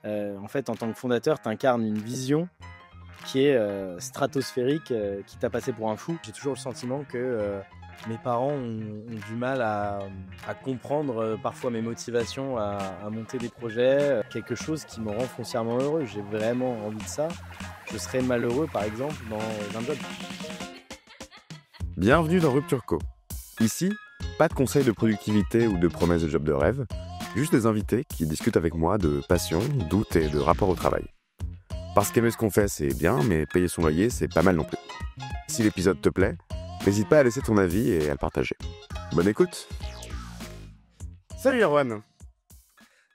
En fait, en tant que fondateur, tu incarnes une vision qui est stratosphérique, qui t'a passé pour un fou. J'ai toujours le sentiment que mes parents ont du mal à comprendre parfois mes motivations à monter des projets, quelque chose qui me rend foncièrement heureux. J'ai vraiment envie de ça. Je serais malheureux, par exemple, dans un job. Bienvenue dans Rupture Co. Ici, pas de conseils de productivité ou de promesses de job de rêve, juste des invités qui discutent avec moi de passion, doute et de rapport au travail. Parce qu'aimer ce qu'on fait, c'est bien, mais payer son loyer, c'est pas mal non plus. Si l'épisode te plaît, n'hésite pas à laisser ton avis et à le partager. Bonne écoute. Salut Erwan.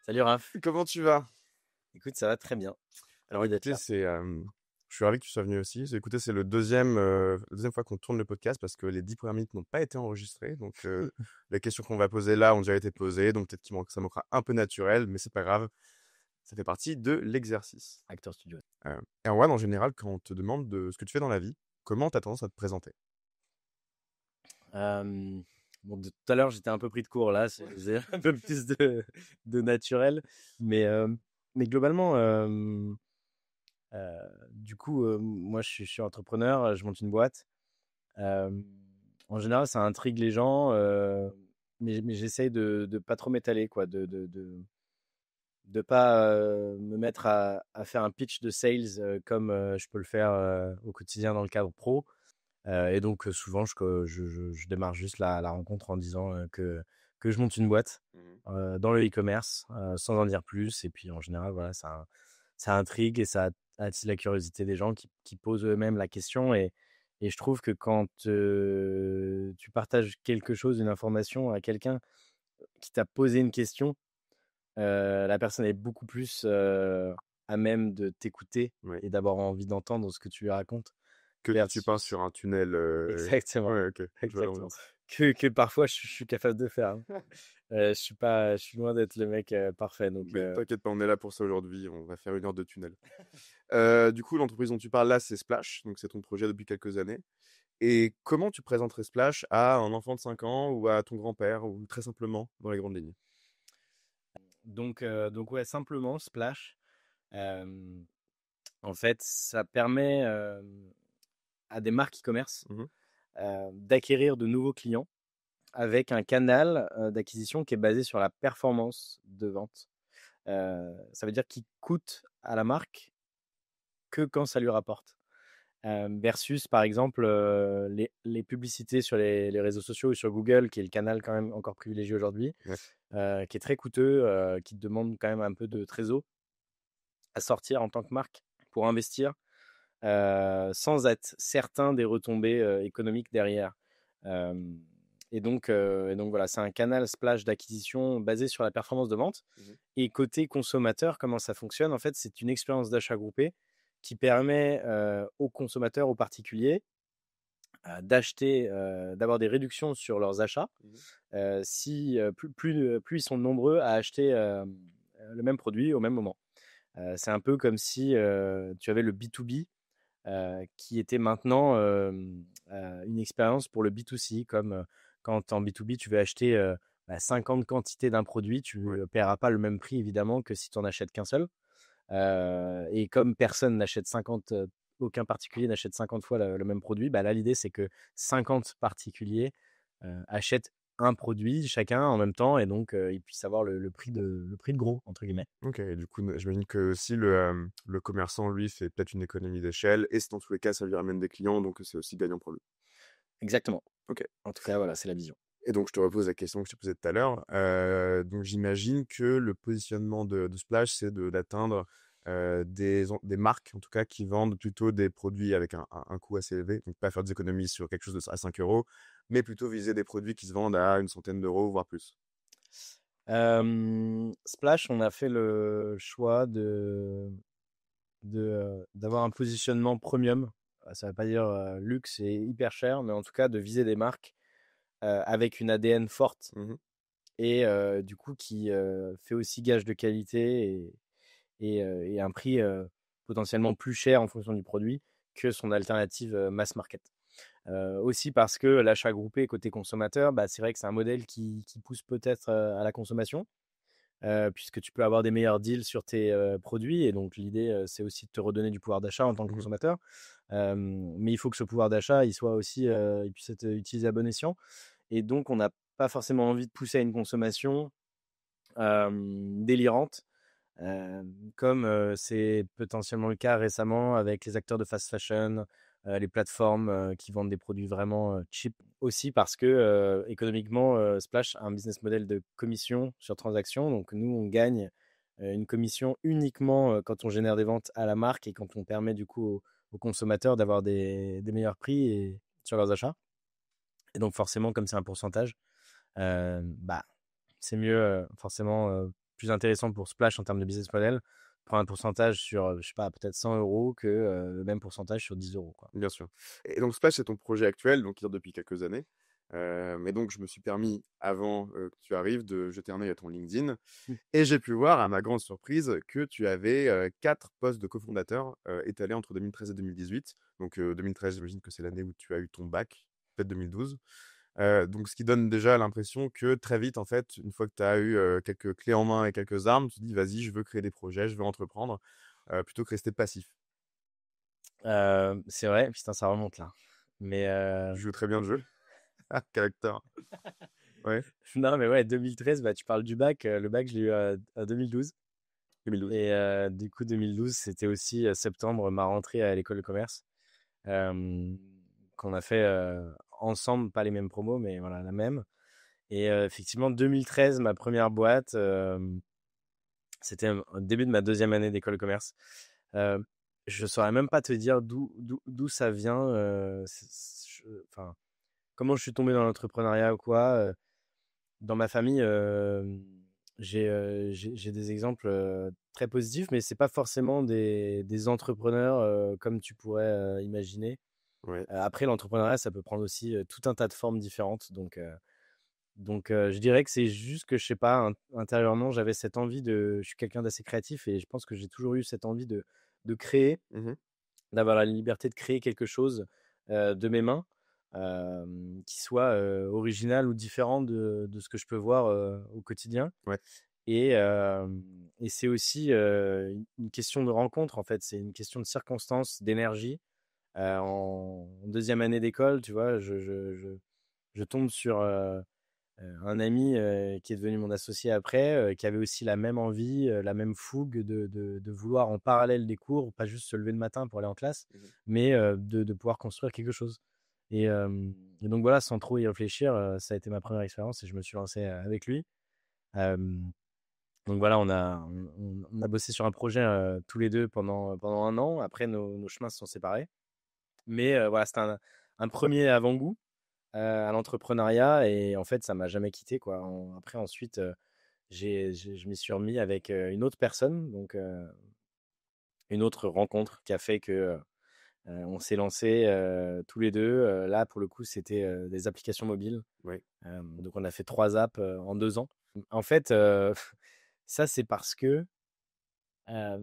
Salut Raph. Comment tu vas? Écoute, ça va très bien. Alors écoutez, je suis ravi que tu sois venu aussi. Écoutez, c'est la deuxième fois qu'on tourne le podcast parce que les 10 premières minutes n'ont pas été enregistrées. Donc les questions qu'on va poser là ont déjà été posées. Donc peut-être ça manquera un peu naturel, mais c'est pas grave. Ça fait partie de l'exercice. Acteur studio. Erwan, en général, quand on te demande de ce que tu fais dans la vie, comment tu as tendance à te présenter? Bon, tout à l'heure, j'étais un peu pris de court là, c'est un peu plus de naturel. Mais globalement, du coup, moi, je suis entrepreneur, je monte une boîte. En général, ça intrigue les gens, mais j'essaye de pas trop m'étaler, quoi, de pas me mettre à faire un pitch de sales comme je peux le faire au quotidien dans le cadre pro. Et donc souvent, je démarre juste la rencontre en disant que je monte une boîte dans le e-commerce, sans en dire plus. Et puis en général, voilà, ça intrigue et ça attise la curiosité des gens qui posent eux-mêmes la question. Et je trouve que quand tu partages quelque chose, une information à quelqu'un qui t'a posé une question, la personne est beaucoup plus à même de t'écouter et d'avoir envie d'entendre ce que tu lui racontes. Que tu penses sur un tunnel. Exactement. Ouais, ok. Exactement. Que parfois je suis capable de faire. Je suis loin d'être le mec parfait. Donc, Mais t'inquiète pas, on est là pour ça aujourd'hui. On va faire 1 heure de tunnel. Du coup, l'entreprise dont tu parles là, c'est Splash. Donc, c'est ton projet depuis quelques années. Et comment tu présenterais Splash à un enfant de 5 ans ou à ton grand-père, ou très simplement, dans les grandes lignes? donc ouais, simplement, Splash, euh, en fait, ça permet à des marques e-commerce Mhm. d'acquérir de nouveaux clients avec un canal d'acquisition qui est basé sur la performance de vente. Ça veut dire qu'il coûte à la marque que quand ça lui rapporte. Versus, par exemple, les publicités sur les réseaux sociaux ou sur Google, qui est le canal quand même encore privilégié aujourd'hui, Ouais. qui est très coûteux, qui demande quand même un peu de trésor à sortir en tant que marque pour investir, sans être certain des retombées économiques derrière. Euh, et donc voilà, c'est un canal Splash d'acquisition basé sur la performance de vente. Et côté consommateur, comment ça fonctionne? En fait, c'est une expérience d'achat groupé qui permet aux consommateurs, aux particuliers, d'acheter, d'avoir des réductions sur leurs achats, si plus ils sont nombreux à acheter le même produit au même moment. C'est un peu comme si tu avais le B2B qui était maintenant une expérience pour le B2C, comme quand en B2B tu veux acheter 50 quantités d'un produit, tu ne paieras pas le même prix évidemment que si tu n'en achètes qu'un seul. Et comme personne n'achète 50, aucun particulier n'achète 50 fois le même produit, bah là l'idée c'est que 50 particuliers achètent un produit chacun en même temps et donc ils puissent avoir le prix de gros entre guillemets. Ok, et du coup, j'imagine que si le commerçant, lui, fait peut-être une économie d'échelle, et dans tous les cas, ça lui ramène des clients, donc c'est aussi gagnant pour lui. Exactement. Ok. En tout cas voilà, c'est la vision. Et donc, je te repose la question que je te posais tout à l'heure. Donc, j'imagine que le positionnement de Splash, c'est d'atteindre des marques, en tout cas, qui vendent plutôt des produits avec un coût assez élevé. Donc, pas faire des économies sur quelque chose à 5 euros, mais plutôt viser des produits qui se vendent à une centaine d'euros, voire plus. Splash, on a fait le choix d'avoir un positionnement premium. Ça ne veut pas dire luxe et hyper cher, mais en tout cas de viser des marques avec une ADN forte et du coup qui fait aussi gage de qualité et un prix potentiellement plus cher en fonction du produit que son alternative mass market. Aussi parce que l'achat groupé côté consommateur, bah, c'est vrai que c'est un modèle qui pousse peut-être à la consommation. puisque tu peux avoir des meilleurs deals sur tes produits. Et donc, l'idée, c'est aussi de te redonner du pouvoir d'achat en tant que Mmh. consommateur. Mais il faut que ce pouvoir d'achat, il soit aussi, il puisse être utilisé à bon escient. Et donc, on n'a pas forcément envie de pousser à une consommation délirante, euh, comme c'est potentiellement le cas récemment avec les acteurs de fast fashion, les plateformes qui vendent des produits vraiment cheap. Aussi parce que économiquement, Splash a un business model de commission sur transaction. Donc nous, on gagne une commission uniquement quand on génère des ventes à la marque et quand on permet du coup aux consommateurs d'avoir des meilleurs prix sur leurs achats. Et donc forcément, comme c'est un pourcentage, bah, c'est mieux, forcément, plus intéressant pour Splash en termes de business model, prendre un pourcentage sur, je sais pas, peut-être 100 euros que le même pourcentage sur 10 euros, quoi. Bien sûr. Et donc Splash, c'est ton projet actuel, donc qui dure depuis quelques années. Mais donc, je me suis permis, avant que tu arrives, de jeter un œil à ton LinkedIn. Mm. Et j'ai pu voir, à ma grande surprise, que tu avais 4 postes de cofondateur étalés entre 2013 et 2018. Donc, 2013, j'imagine que c'est l'année où tu as eu ton bac, peut-être 2012. Donc, ce qui donne déjà l'impression que très vite, en fait, une fois que tu as eu quelques clés en main et quelques armes, tu te dis, vas-y, je veux créer des projets, je veux entreprendre, plutôt que rester passif. C'est vrai, putain, ça remonte là. Mais Tu joues très bien le jeu. Quel acteur. Ouais, non, mais ouais, 2013, bah, tu parles du bac. Le bac, je l'ai eu à 2012. 2012. Et du coup, 2012, c'était aussi septembre, ma rentrée à l'école de commerce, euh, qu'on a fait ensemble, pas les mêmes promos, mais voilà, la même. Et effectivement, 2013, ma première boîte, c'était au début de ma deuxième année d'école de commerce. Euh, je saurais même pas te dire d'où ça vient. Enfin, comment je suis tombé dans l'entrepreneuriat ou quoi. Dans ma famille, j'ai des exemples très positifs, mais c'est pas forcément des entrepreneurs comme tu pourrais imaginer. Ouais. Après, l'entrepreneuriat, ça peut prendre aussi tout un tas de formes différentes. Donc, je dirais que c'est juste que, je sais pas, intérieurement, j'avais cette envie de. Je suis quelqu'un d'assez créatif et je pense que j'ai toujours eu cette envie de créer, Mmh. d'avoir la liberté de créer quelque chose de mes mains, qui soit original ou différent de ce que je peux voir au quotidien. Ouais. Et, et c'est aussi une question de rencontre, en fait. C'est une question de circonstance, d'énergie. En deuxième année d'école, tu vois, je tombe sur un ami qui est devenu mon associé après, qui avait aussi la même envie, la même fougue de vouloir en parallèle des cours, pas juste se lever le matin pour aller en classe, Mmh. mais de pouvoir construire quelque chose. Et, euh, et donc voilà, sans trop y réfléchir, ça a été ma première expérience et je me suis lancé avec lui. Euh, donc voilà, on a bossé sur un projet tous les deux pendant un an. Après, nos chemins se sont séparés. Mais voilà, c'était un premier avant-goût à l'entrepreneuriat et en fait, ça m'a jamais quitté, quoi. Après, ensuite, je m'y suis remis avec une autre personne, donc une autre rencontre qui a fait que on s'est lancé tous les deux. Là, pour le coup, c'était des applications mobiles. Ouais. Donc, on a fait 3 apps en 2 ans. En fait, ça, c'est parce que euh,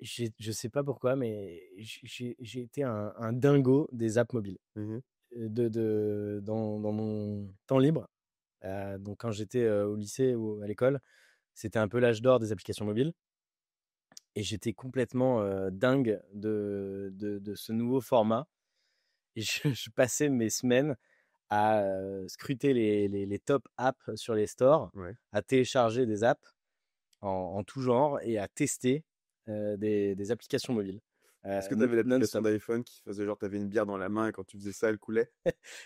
je sais pas pourquoi, mais j'ai été un dingo des apps mobiles. Mmh. Dans mon temps libre, donc quand j'étais au lycée ou à l'école, c'était un peu l'âge d'or des applications mobiles. Et j'étais complètement dingue de ce nouveau format. Et je passais mes semaines à scruter les top apps sur les stores, Ouais. à télécharger des apps en tout genre et à tester des applications mobiles Est-ce que tu avais l'application non-stop. d'iPhone qui faisait genre, tu avais une bière dans la main et quand tu faisais ça, elle coulait?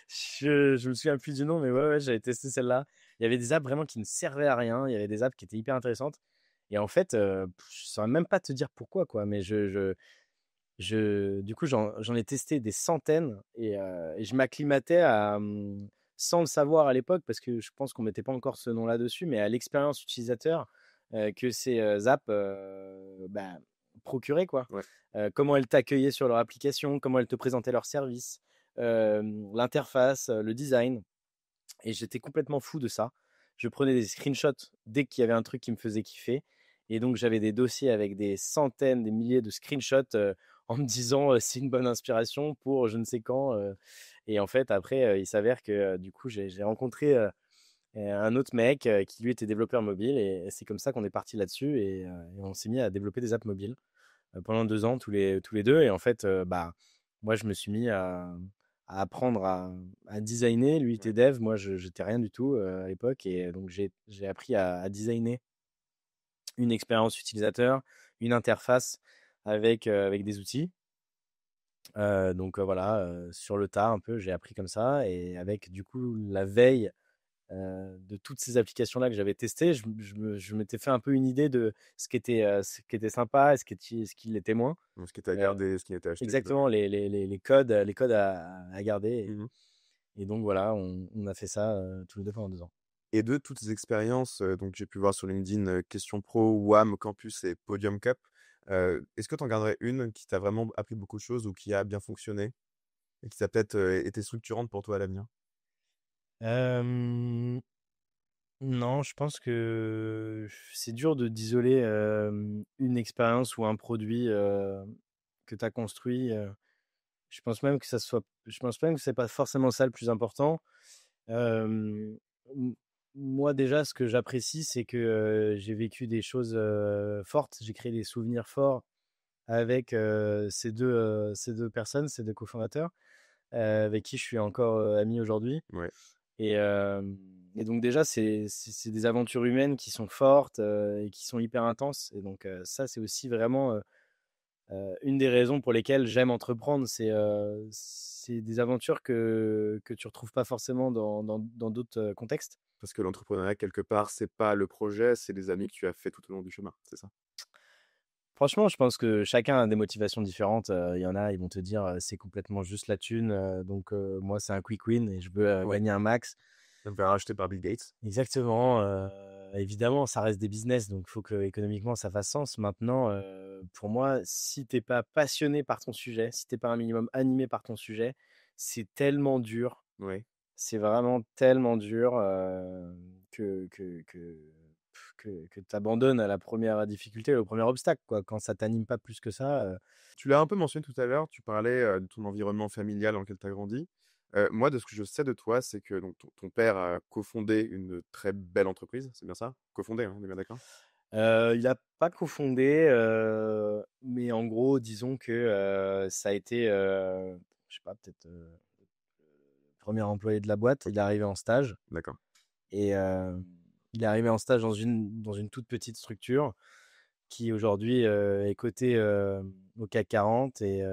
Je me souviens plus du nom, mais ouais, j'avais testé celle-là. Il y avait des apps vraiment qui ne servaient à rien. Il y avait des apps qui étaient hyper intéressantes. Et en fait, je ne saurais même pas te dire pourquoi, quoi. Mais du coup, j'en ai testé des centaines et je m'acclimatais sans le savoir à l'époque, parce que je pense qu'on mettait pas encore ce nom là-dessus, mais à l'expérience utilisateur que ces apps bah, procuraient, quoi. Ouais. Comment elles t'accueillaient sur leur application, comment elles te présentaient leurs services, l'interface, le design. Et j'étais complètement fou de ça. Je prenais des screenshots dès qu'il y avait un truc qui me faisait kiffer. Et donc, j'avais des dossiers avec des centaines, des milliers de screenshots en me disant c'est une bonne inspiration pour je ne sais quand. Et en fait, après, il s'avère que du coup, j'ai rencontré et un autre mec qui lui était développeur mobile. Et c'est comme ça qu'on est parti là-dessus et on s'est mis à développer des apps mobiles pendant 2 ans tous les deux. Et en fait, moi, je me suis mis à apprendre à designer. Lui était dev, moi, je n'étais rien du tout à l'époque. Et donc, j'ai appris à designer une expérience utilisateur, une interface avec des outils. Donc voilà, sur le tas un peu, j'ai appris comme ça. Et avec du coup la veille de toutes ces applications-là que j'avais testées, je m'étais fait un peu une idée de ce qui était sympa et ce qui l'était moins. Donc, ce qui était à Euh, garder, ce qui était acheté, tout à fait. Exactement, les codes à garder. Mhm. Et donc voilà, on a fait ça tous les deux pendant 2 ans. Et de toutes ces expériences, donc j'ai pu voir sur LinkedIn Question Pro, WAM, Campus et Podium Cup, est-ce que tu en garderais une qui t'a vraiment appris beaucoup de choses ou qui a bien fonctionné et qui t'a peut-être été structurante pour toi à l'avenir? Euh, non, je pense que c'est dur d'isoler une expérience ou un produit que tu as construit. Je pense même que c'est pas forcément ça le plus important. Euh, m- Moi déjà, ce que j'apprécie, c'est que j'ai vécu des choses fortes, j'ai créé des souvenirs forts avec ces deux personnes, ces deux cofondateurs, avec qui je suis encore ami aujourd'hui. Ouais. Et, euh, et donc déjà, c'est des aventures humaines qui sont fortes et qui sont hyper intenses. Et donc ça, c'est aussi vraiment une des raisons pour lesquelles j'aime entreprendre. C'est des aventures que tu retrouves pas forcément dans d'autres contextes. Parce que l'entrepreneuriat, quelque part, c'est pas le projet, c'est les amis que tu as fait tout au long du chemin, c'est ça? Franchement, je pense que chacun a des motivations différentes. Il y en a, ils vont te dire c'est complètement juste la thune. Donc moi, c'est un quick win et je veux Ouais. gagner un max. De me faire racheter par Bill Gates. Exactement. Évidemment, ça reste des business, donc il faut que économiquement ça fasse sens. Maintenant, pour moi, si t'es pas passionné par ton sujet, si t'es pas un minimum animé par ton sujet, c'est tellement dur. Ouais. C'est vraiment tellement dur que tu abandonnes à la première difficulté, au premier obstacle, quoi. Quand ça t'anime pas plus que ça. Tu l'as un peu mentionné tout à l'heure, tu parlais de ton environnement familial dans lequel tu as grandi. Moi, de ce que je sais de toi, c'est que donc, ton père a cofondé une très belle entreprise, c'est bien ça? Cofondé, hein, on est bien d'accord? Il a pas cofondé, mais en gros, disons que ça a été, je sais pas, peut-être le premier employé de la boîte. Ok, Il est arrivé en stage d'accord. et il est arrivé en stage dans une toute petite structure qui aujourd'hui est cotée au CAC 40 et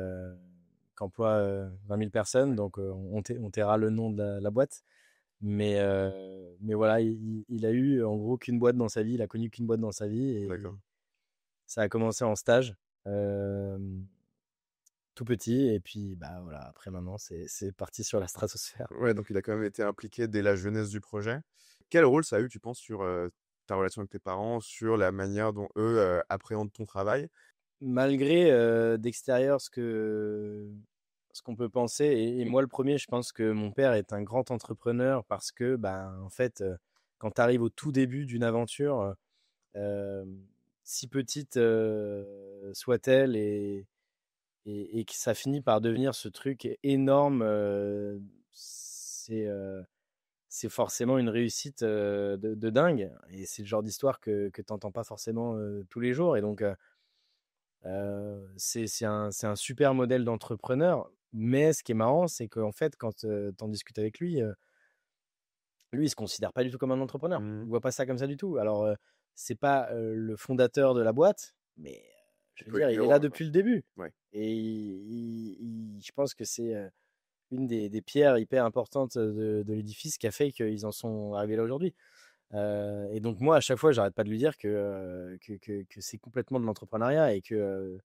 qu'emploie 20 000 personnes. Donc on taira le nom de la boîte. Mais voilà, il a eu en gros qu'une boîte dans sa vie, il a connu qu'une boîte dans sa vie et D'accord. ça a commencé en stage, euh, tout petit, et puis bah voilà, après maintenant c'est parti sur la stratosphère. Ouais, donc il a quand même été impliqué dès la jeunesse du projet. Quel rôle ça a eu, tu penses, sur ta relation avec tes parents, sur la manière dont eux appréhendent ton travail? Malgré d'extérieur ce qu'on peut penser, et moi le premier, je pense que mon père est un grand entrepreneur parce que bah, en fait, quand tu arrives au tout début d'une aventure, euh, si petite soit-elle, et que ça finit par devenir ce truc énorme, c'est forcément une réussite de dingue. Et c'est le genre d'histoire que tu n'entends pas forcément tous les jours. Et donc, c'est un super modèle d'entrepreneur. Mais ce qui est marrant, c'est qu'en fait, quand tu en discutes avec lui, lui, il se considère pas du tout comme un entrepreneur. Il Mhm. voit pas ça comme ça du tout. Alors, c'est pas le fondateur de la boîte, mais je veux Peu dire, il est ignorant, là quoi. depuis le début. Ouais. Et je pense que c'est une des pierres hyper importantes de l'édifice qui a fait qu'ils en sont arrivés là aujourd'hui. Et donc moi, à chaque fois, j'arrête pas de lui dire que c'est complètement de l'entrepreneuriat et que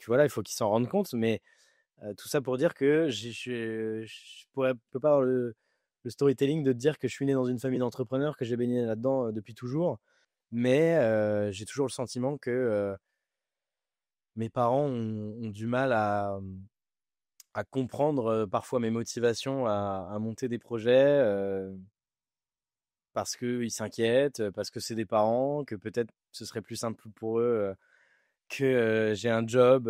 voilà, il faut qu'il s'en rende compte. Mais tout ça pour dire que je peux pas avoir le storytelling de te dire que je suis né dans une famille d'entrepreneurs, que j'ai baigné là-dedans depuis toujours. Mais j'ai toujours le sentiment que mes parents ont du mal à comprendre parfois mes motivations à monter des projets parce qu'ils s'inquiètent, parce que c'est des parents, que peut-être ce serait plus simple pour eux que j'ai un job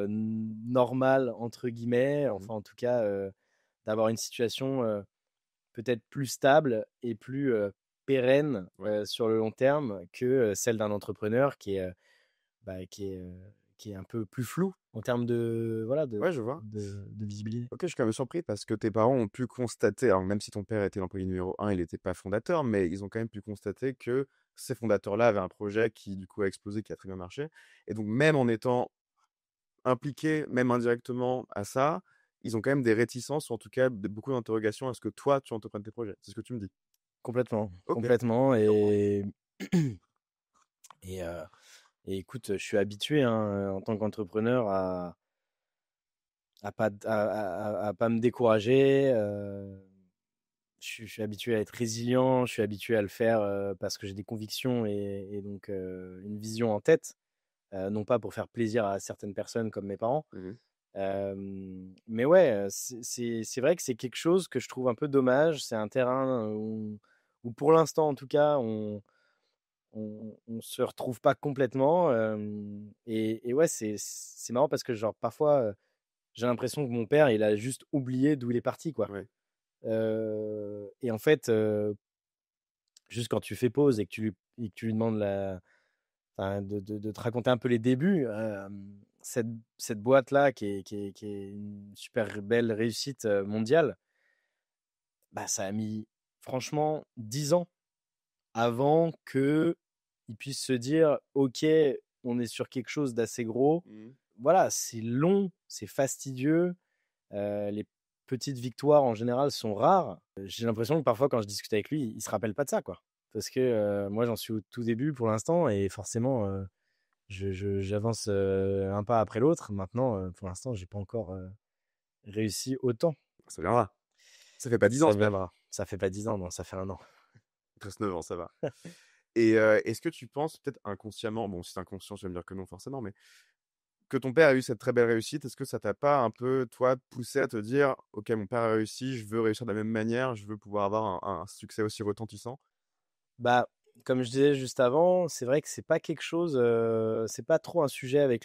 normal, entre guillemets, Mhm. enfin en tout cas d'avoir une situation peut-être plus stable et plus pérenne Ouais. sur le long terme que celle d'un entrepreneur bah, qui est un peu plus floue en termes de, voilà, Ouais, je vois. de visibilité. Ok, je suis quand même surpris parce que tes parents ont pu constater, alors même si ton père était l'employé numéro un, il n'était pas fondateur, mais ils ont quand même pu constater que ces fondateurs-là avaient un projet qui, du coup, a explosé, qui a très bien marché. Et donc, même en étant impliqués, même indirectement à ça, ils ont quand même des réticences, ou en tout cas beaucoup d'interrogations à ce que toi, tu entreprennes tes projets. C'est ce que tu me dis. Complètement, Ok. complètement. Et, euh, et écoute, je suis habitué hein, en tant qu'entrepreneur à pas me décourager. Je suis habitué à être résilient, je suis habitué à le faire parce que j'ai des convictions et donc une vision en tête, non pas pour faire plaisir à certaines personnes comme mes parents. Mhm. Mais ouais, c'est vrai que c'est quelque chose que je trouve un peu dommage. C'est un terrain où pour l'instant, en tout cas, on se retrouve pas complètement. Et ouais, c'est marrant parce que genre parfois, j'ai l'impression que mon père, il a juste oublié d'où il est parti, quoi. Ouais. Et en fait, juste quand tu fais pause et que tu lui demandes enfin, de te raconter un peu les débuts, cette, cette boîte-là qui est une super belle réussite mondiale, bah, ça a mis franchement 10 ans avant que il puisse se dire, OK, on est sur quelque chose d'assez gros. Mhm. Voilà, c'est long, c'est fastidieux. Les petites victoires en général sont rares. J'ai l'impression que parfois quand je discute avec lui, il se rappelle pas de ça, quoi. Parce que moi j'en suis au tout début pour l'instant et forcément j'avance un pas après l'autre. Maintenant, pour l'instant, j'ai pas encore réussi autant. Ça viendra. Ça fait pas 10 ans, Ça c'est pas. viendra. Ça fait pas 10 ans, non, ça fait 1 an. Il te reste 9 ans, ça va. Et est-ce que tu penses, peut-être inconsciemment, bon, si c'est inconscient, tu vas me dire que non, forcément, mais que ton père a eu cette très belle réussite, est-ce que ça t'a pas un peu, toi, poussé à te dire, ok, mon père a réussi, je veux réussir de la même manière, je veux pouvoir avoir un succès aussi retentissant? Bah, comme je disais juste avant, c'est vrai que c'est pas quelque chose, c'est pas trop un sujet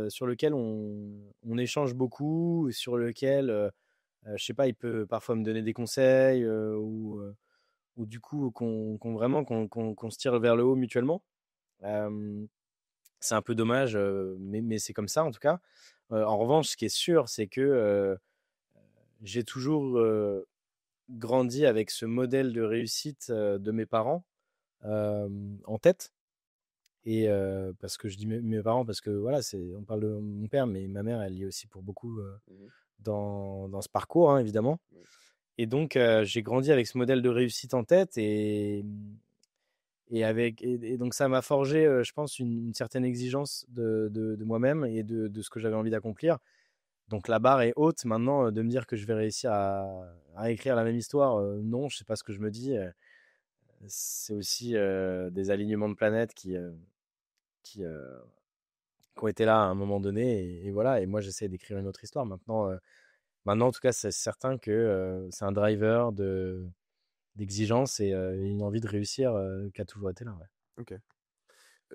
sur lequel on échange beaucoup, sur lequel, je sais pas, il peut parfois me donner des conseils ou du coup vraiment qu'on se tire vers le haut mutuellement. Euh, c'est un peu dommage, mais c'est comme ça en tout cas. En revanche, ce qui est sûr, c'est que j'ai toujours grandi avec ce modèle de réussite de mes parents euh, en tête. Et parce que je dis mes parents, parce que voilà, on parle de mon père, mais ma mère, elle y est aussi pour beaucoup Mhm. dans ce parcours, hein, évidemment. Ouais. Et donc, j'ai grandi avec ce modèle de réussite en tête et donc ça m'a forgé, je pense, une certaine exigence de moi-même et de ce que j'avais envie d'accomplir. Donc la barre est haute maintenant de me dire que je vais réussir à écrire la même histoire. Non, je sais pas ce que je me dis. C'est aussi des alignements de planètes qui, euh, qui ont été là à un moment donné. Et voilà. Et moi, j'essaie d'écrire une autre histoire. Maintenant, en tout cas, c'est certain que c'est un driver d'exigence et une envie de réussir qui a toujours été là. Ouais. Ok.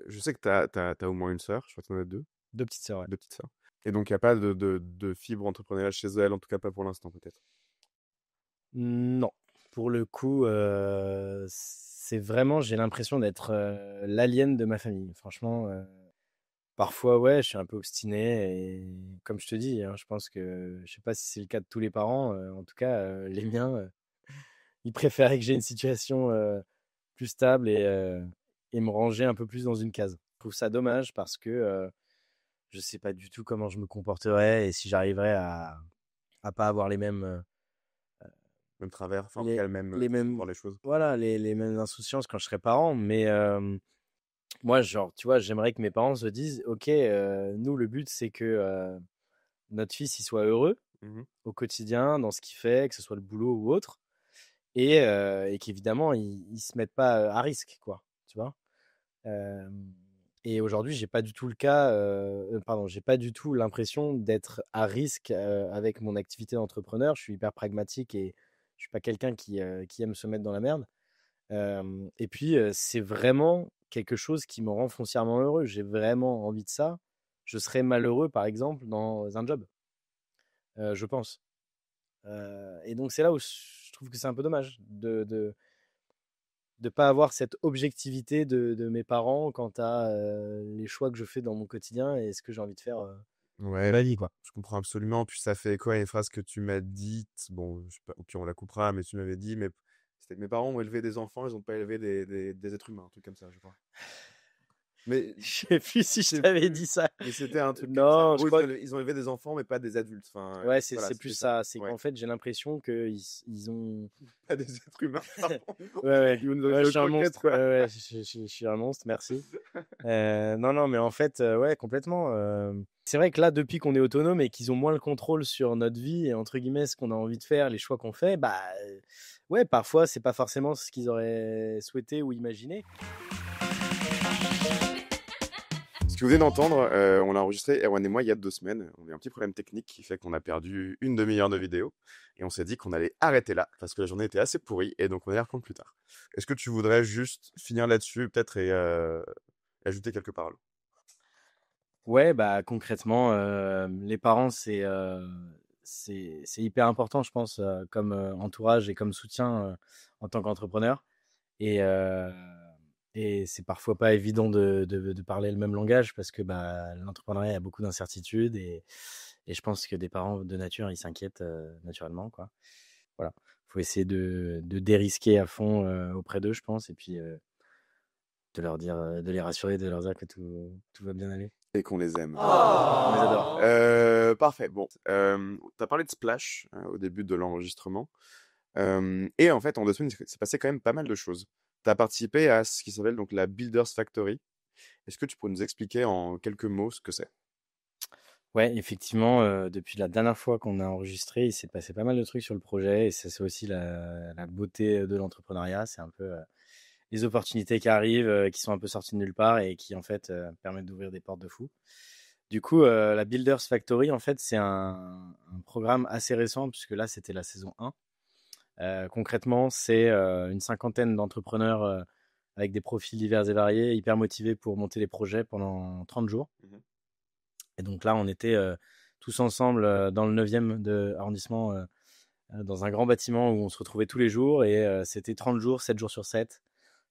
Je sais que t'as au moins une sœur, je crois que t'en as deux, 2 petites sœurs, ouais. deux petites sœurs. Et donc, il n'y a pas de fibre entrepreneuriale chez elle, en tout cas pas pour l'instant, peut-être. Non, pour le coup, c'est vraiment, j'ai l'impression d'être l'alien de ma famille. Franchement, parfois, ouais, je suis un peu obstiné et comme je te dis, hein, je pense que, je sais pas si c'est le cas de tous les parents, en tout cas, les miens, ils préféraient que j'ai une situation plus stable et me ranger un peu plus dans une case. Je trouve ça dommage parce que je sais pas du tout comment je me comporterais et si j'arriverais à pas avoir Même travers, enfin, en tout les, cas, le même les façon de mêmes, voir les choses. voilà, les mêmes insouciances quand je serai parent. Mais moi, genre, tu vois, j'aimerais que mes parents se disent, OK, nous, le but, c'est que notre fils, il soit heureux Mhm. au quotidien, dans ce qu'il fait, que ce soit le boulot ou autre, et qu'évidemment, ils se mettent pas à risque, quoi, tu vois. Euh, et aujourd'hui, j'ai pas du tout le cas, pardon, j'ai pas du tout l'impression d'être à risque avec mon activité d'entrepreneur. Je suis hyper pragmatique et je suis pas quelqu'un qui aime se mettre dans la merde. Et puis, c'est vraiment quelque chose qui me rend foncièrement heureux. J'ai vraiment envie de ça. Je serais malheureux, par exemple, dans un job, je pense. Et donc, c'est là où je trouve que c'est un peu dommage de pas avoir cette objectivité de mes parents quant à les choix que je fais dans mon quotidien et ce que j'ai envie de faire Ouais, dans la vie, quoi. je comprends absolument. Puis ça fait écho à une phrase que tu m'as dite. Bon, je sais pas, ok, on la coupera, mais tu m'avais dit, mais c'était que mes parents ont élevé des enfants, ils n'ont pas élevé des êtres humains, un truc comme ça, je crois. Mais Je sais plus si je je sais t'avais plus. dit ça. Mais c'était un truc comme ça. En Non, je gros, crois. ils ont élevé des enfants, mais pas des adultes. Enfin, Ouais, voilà, c'est plus c'était ça. ça. C'est Ouais. qu'en fait, j'ai l'impression qu'ils ils ont. Pas des êtres humains, pardon. Ouais, ouais. Ils nous ont Ouais, élevé je aux suis un croquettes, monstre. Ouais, quoi. ouais, je suis un monstre, merci. Non, non, mais en fait, ouais, complètement. C'est vrai que là, depuis qu'on est autonome et qu'ils ont moins le contrôle sur notre vie et entre guillemets ce qu'on a envie de faire, les choix qu'on fait, bah ouais, parfois c'est pas forcément ce qu'ils auraient souhaité ou imaginé. Ce que vous venez d'entendre, on l'a enregistré, Erwan et moi, il y a 2 semaines. On a eu un petit problème technique qui fait qu'on a perdu une demi-heure de vidéo. Et on s'est dit qu'on allait arrêter là, parce que la journée était assez pourrie, et donc on allait reprendre plus tard. Est-ce que tu voudrais juste finir là-dessus, peut-être, et ajouter quelques paroles? Ouais, bah concrètement, les parents, c'est hyper important, je pense, comme entourage et comme soutien en tant qu'entrepreneur. Et, euh, et c'est parfois pas évident de parler le même langage parce que bah, l'entrepreneuriat a beaucoup d'incertitudes et je pense que des parents de nature, ils s'inquiètent naturellement, quoi. Voilà, faut essayer de dérisquer à fond auprès d'eux, je pense, et puis de leur dire, de les rassurer, de leur dire que tout va bien aller. Et qu'on les aime. On les adore. Parfait. Bon, tu as parlé de Splash au début de l'enregistrement. Et en fait, en 2 semaines, il s'est passé quand même pas mal de choses. Tu as participé à ce qui s'appelle donc la Builders Factory. Est-ce que tu pourrais nous expliquer en quelques mots ce que c'est? Ouais, effectivement, depuis la dernière fois qu'on a enregistré, il s'est passé pas mal de trucs sur le projet et c'est aussi la beauté de l'entrepreneuriat. C'est un peu les opportunités qui arrivent, qui sont un peu sorties de nulle part et qui en fait permettent d'ouvrir des portes de fou. Du coup, la Builders Factory, en fait, c'est un programme assez récent puisque là, c'était la saison 1. Concrètement, c'est une cinquantaine d'entrepreneurs avec des profils divers et variés, hyper motivés pour monter des projets pendant 30 jours. Mhm. Et donc là, on était tous ensemble dans le 9e arrondissement, dans un grand bâtiment où on se retrouvait tous les jours. Et c'était 30 jours, 7 jours sur 7,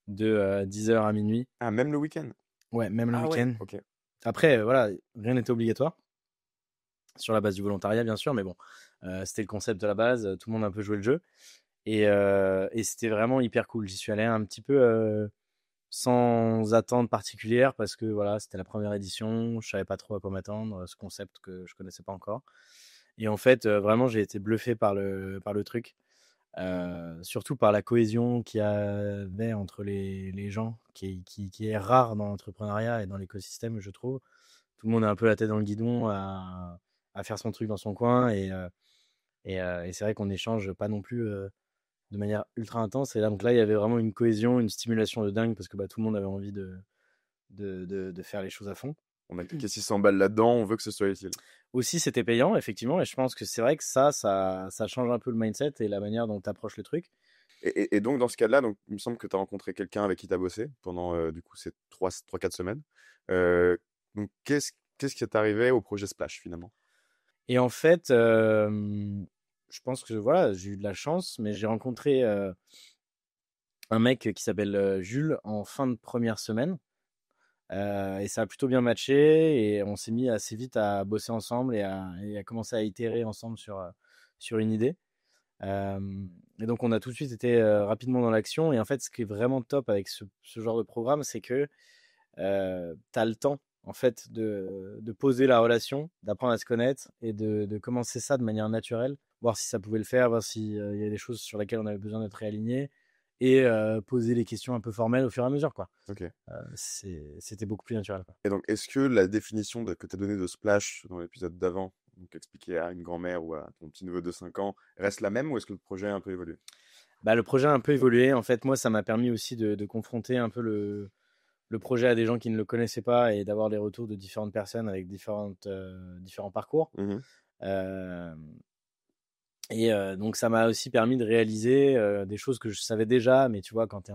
de 10h à minuit. Ah, même le week-end? Ouais, même le Ah ouais, week-end. ok. Après, voilà, rien n'était obligatoire. Sur la base du volontariat, bien sûr, mais bon, c'était le concept de la base. Tout le monde a un peu joué le jeu. Et c'était vraiment hyper cool. J'y suis allé un petit peu sans attente particulière parce que voilà, c'était la première édition, je savais pas trop à quoi m'attendre, ce concept que je connaissais pas encore. Et en fait, vraiment, j'ai été bluffé par le truc, surtout par la cohésion qu'il y avait entre les gens, qui est rare dans l'entrepreneuriat et dans l'écosystème, je trouve. Tout le monde a un peu la tête dans le guidon à faire son truc dans son coin et c'est vrai qu'on échange pas non plus de manière ultra intense. Et là, donc là, il y avait vraiment une cohésion, une stimulation de dingue parce que bah, tout le monde avait envie de faire les choses à fond. On a cliqué 600 balles là-dedans, on veut que ce soit utile. Aussi, c'était payant, effectivement, et je pense que c'est vrai que ça change un peu le mindset et la manière dont tu approches le truc. Et donc, dans ce cas-là, donc, il me semble que tu as rencontré quelqu'un avec qui tu as bossé pendant, du coup, ces 3-4 semaines. Donc, qu'est-ce qui est arrivé au projet Splash, finalement? Et en fait, je pense que voilà, j'ai eu de la chance, mais j'ai rencontré un mec qui s'appelle Jules en fin de première semaine. Et ça a plutôt bien matché et on s'est mis assez vite à bosser ensemble et à commencer à itérer ensemble sur une idée. Et donc on a tout de suite été rapidement dans l'action. Et en fait, ce qui est vraiment top avec ce genre de programme, c'est que tu as le temps en fait de poser la relation, d'apprendre à se connaître et de commencer ça de manière naturelle, voir si ça pouvait le faire, voir s'il y a des choses sur lesquelles on avait besoin d'être réaligné et poser les questions un peu formelles au fur et à mesure, quoi. Ok. C'était beaucoup plus naturel, quoi. Et donc, est-ce que la définition que tu as donnée de Splash dans l'épisode d'avant, donc expliqué à une grand-mère ou à ton petit-neveu de 5 ans, reste la même ou est-ce que le projet a un peu évolué? Bah, le projet a un peu évolué. En fait, moi, ça m'a permis aussi de confronter un peu le projet à des gens qui ne le connaissaient pas et d'avoir les retours de différentes personnes avec différents parcours. Mhm. Euh, donc, ça m'a aussi permis de réaliser des choses que je savais déjà, mais tu vois, quand tu es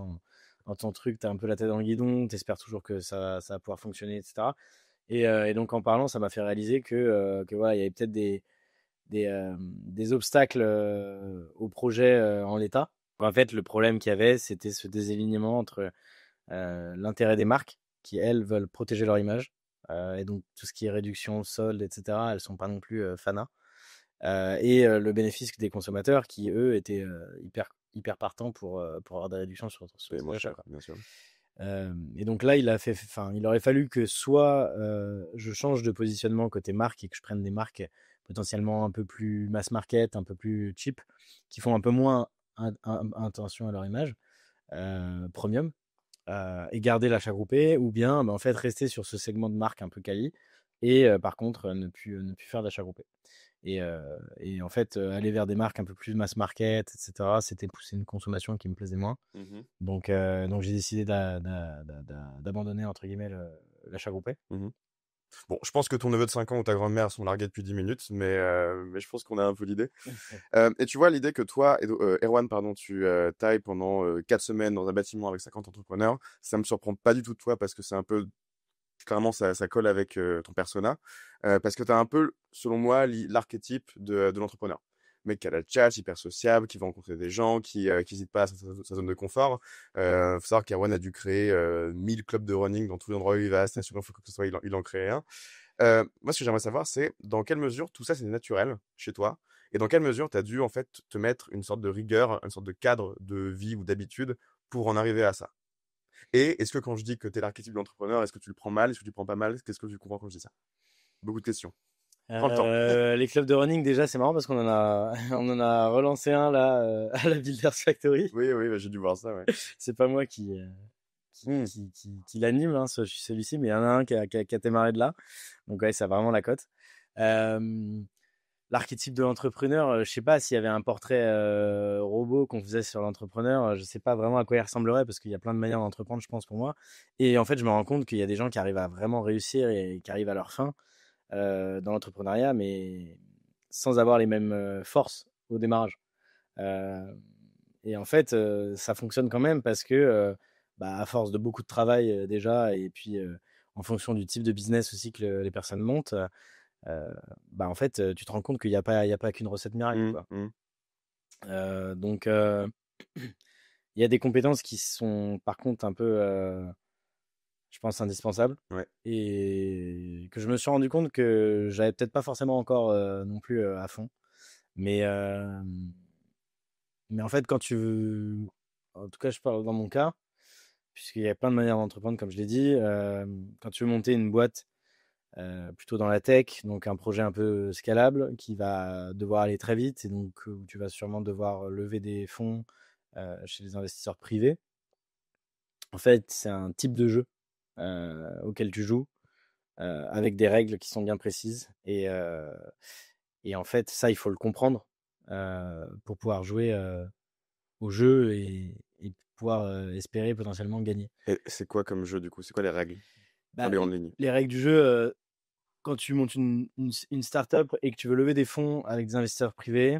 dans ton truc, tu as un peu la tête dans le guidon, tu espères toujours que ça va pouvoir fonctionner, etc. Et donc, en parlant, ça m'a fait réaliser que voilà, il y avait peut-être des obstacles au projet en l'état. En fait, le problème qu'il y avait, c'était ce désalignement entre l'intérêt des marques qui, elles, veulent protéger leur image. Et donc, tout ce qui est réduction, solde, etc., elles sont pas non plus fanas. Et le bénéfice des consommateurs qui, eux, étaient hyper partants pour avoir des réductions sur Et ces moins achats. cher, bien sûr. Et donc là, il aurait fallu que soit je change de positionnement côté marque et que je prenne des marques potentiellement un peu plus mass market, un peu plus cheap, qui font un peu moins attention à leur image, premium, et garder l'achat groupé, ou bien en fait rester sur ce segment de marque un peu quali, et par contre ne plus faire d'achat groupé. Et en fait, aller vers des marques un peu plus mass market, etc., c'était pousser une consommation qui me plaisait moins. Mmh. Donc j'ai décidé d'abandonner, entre guillemets, l'achat groupé. Mmh. Bon, je pense que ton neveu de 5 ans ou ta grand-mère sont largués depuis 10 minutes, mais je pense qu'on a un peu l'idée. Et tu vois, l'idée que toi, Erwan, pardon, tu tailles pendant 4 semaines dans un bâtiment avec 50 entrepreneurs, ça me surprend pas du tout de toi parce que c'est un peu, clairement, ça colle avec ton persona. Parce que tu as un peu, selon moi, l'archétype de l'entrepreneur. Mec qui a la tchatch, hyper sociable, qui va rencontrer des gens, qui n'hésite pas à sa zone de confort. Faut savoir qu'Erwan a dû créer 1000 clubs de running dans tous les endroits où il va. C'est sûr, il faut que ce soit, il en crée un. Moi, ce que j'aimerais savoir, c'est dans quelle mesure tout ça, c'est naturel chez toi et dans quelle mesure tu as dû en fait te mettre une sorte de rigueur, une sorte de cadre de vie ou d'habitude pour en arriver à ça. Et est-ce que quand je dis que tu es l'archétype de l'entrepreneur, est-ce que tu le prends mal? Est-ce que tu le prends pas mal? Qu'est-ce que tu comprends quand je dis ça? Beaucoup de questions. Prends le temps. Les clubs de running, déjà, c'est marrant parce qu'on en a, on en a relancé un là à la Builders Factory. Oui, oui, bah, j'ai dû voir ça, ouais. C'est pas moi Hmm. qui l'anime, hein, celui-ci, mais il y en a un qui a démarré de là. Donc ouais, ça a vraiment la cote. Euh, L'archétype de l'entrepreneur, je sais pas s'il y avait un portrait robot qu'on faisait sur l'entrepreneur, je sais pas vraiment à quoi il ressemblerait parce qu'il y a plein de manières d'entreprendre, je pense, pour moi. Et en fait, je me rends compte qu'il y a des gens qui arrivent à vraiment réussir et qui arrivent à leur fin dans l'entrepreneuriat, mais sans avoir les mêmes forces au démarrage. Euh, et en fait, ça fonctionne quand même parce que, à force de beaucoup de travail déjà, et puis en fonction du type de business aussi que les personnes montent, en fait, tu te rends compte qu'il n'y a pas qu'une recette miracle, Hmm, quoi. hmm. Donc, il y a des compétences qui sont par contre un peu, je pense, indispensables, Ouais. et que je me suis rendu compte que j'avais peut-être pas forcément encore non plus à fond. Mais, mais en fait, en tout cas, je parle dans mon cas, puisqu'il y a plein de manières d'entreprendre, comme je l'ai dit. Quand tu veux monter une boîte, plutôt dans la tech, donc un projet un peu scalable qui va devoir aller très vite et donc où tu vas sûrement devoir lever des fonds chez les investisseurs privés. En fait, c'est un type de jeu auquel tu joues avec des règles qui sont bien précises et en fait, ça, il faut le comprendre pour pouvoir jouer au jeu et pouvoir espérer potentiellement gagner. Et c'est quoi comme jeu du coup? C'est quoi les règles dans Bah, les grandes lignes? les règles du jeu, quand tu montes une startup et que tu veux lever des fonds avec des investisseurs privés,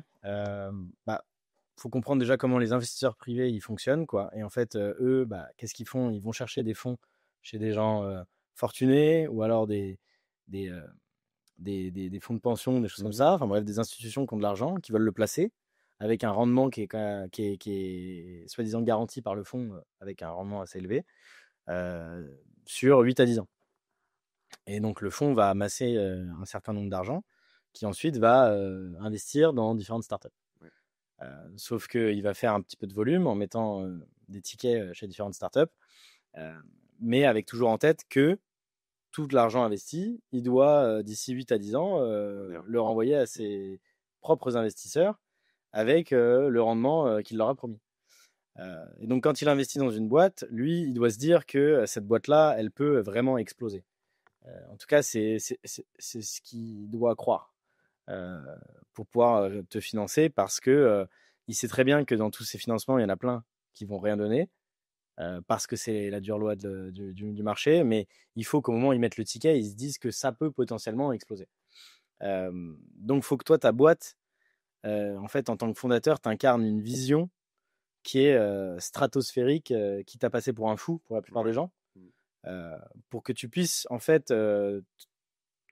faut comprendre déjà comment les investisseurs privés ils fonctionnent, quoi. Et en fait, eux, qu'est-ce qu'ils font? Ils vont chercher des fonds chez des gens fortunés ou alors des, euh, des fonds de pension, des choses comme Mhm. ça. Enfin bref, des institutions qui ont de l'argent, qui veulent le placer avec un rendement qui est soi-disant garanti par le fonds, avec un rendement assez élevé, euh, sur 8 à 10 ans. Et donc le fonds va amasser un certain nombre d'argent qui ensuite va investir dans différentes startups. Ouais. Sauf qu'il va faire un petit peu de volume en mettant des tickets chez différentes startups, euh, mais avec toujours en tête que tout l'argent investi, il doit, d'ici 8 à 10 ans, le renvoyer à ses propres investisseurs avec le rendement qu'il leur a promis. Et donc quand il investit dans une boîte, lui, il doit se dire que cette boîte-là, elle peut vraiment exploser. En tout cas, c'est ce qu'il doit croire euh, pour pouvoir te financer parce que il sait très bien que dans tous ces financements, il y en a plein qui vont rien donner parce que c'est la dure loi du marché. Mais il faut qu'au moment où ils mettent le ticket, ils se disent que ça peut potentiellement exploser. Donc, il faut que toi, ta boîte, en fait, en tant que fondateur, tu incarnes une vision qui est stratosphérique, qui t'a passé pour un fou pour la plupart Ouais. des gens, Mhm. pour que tu puisses en fait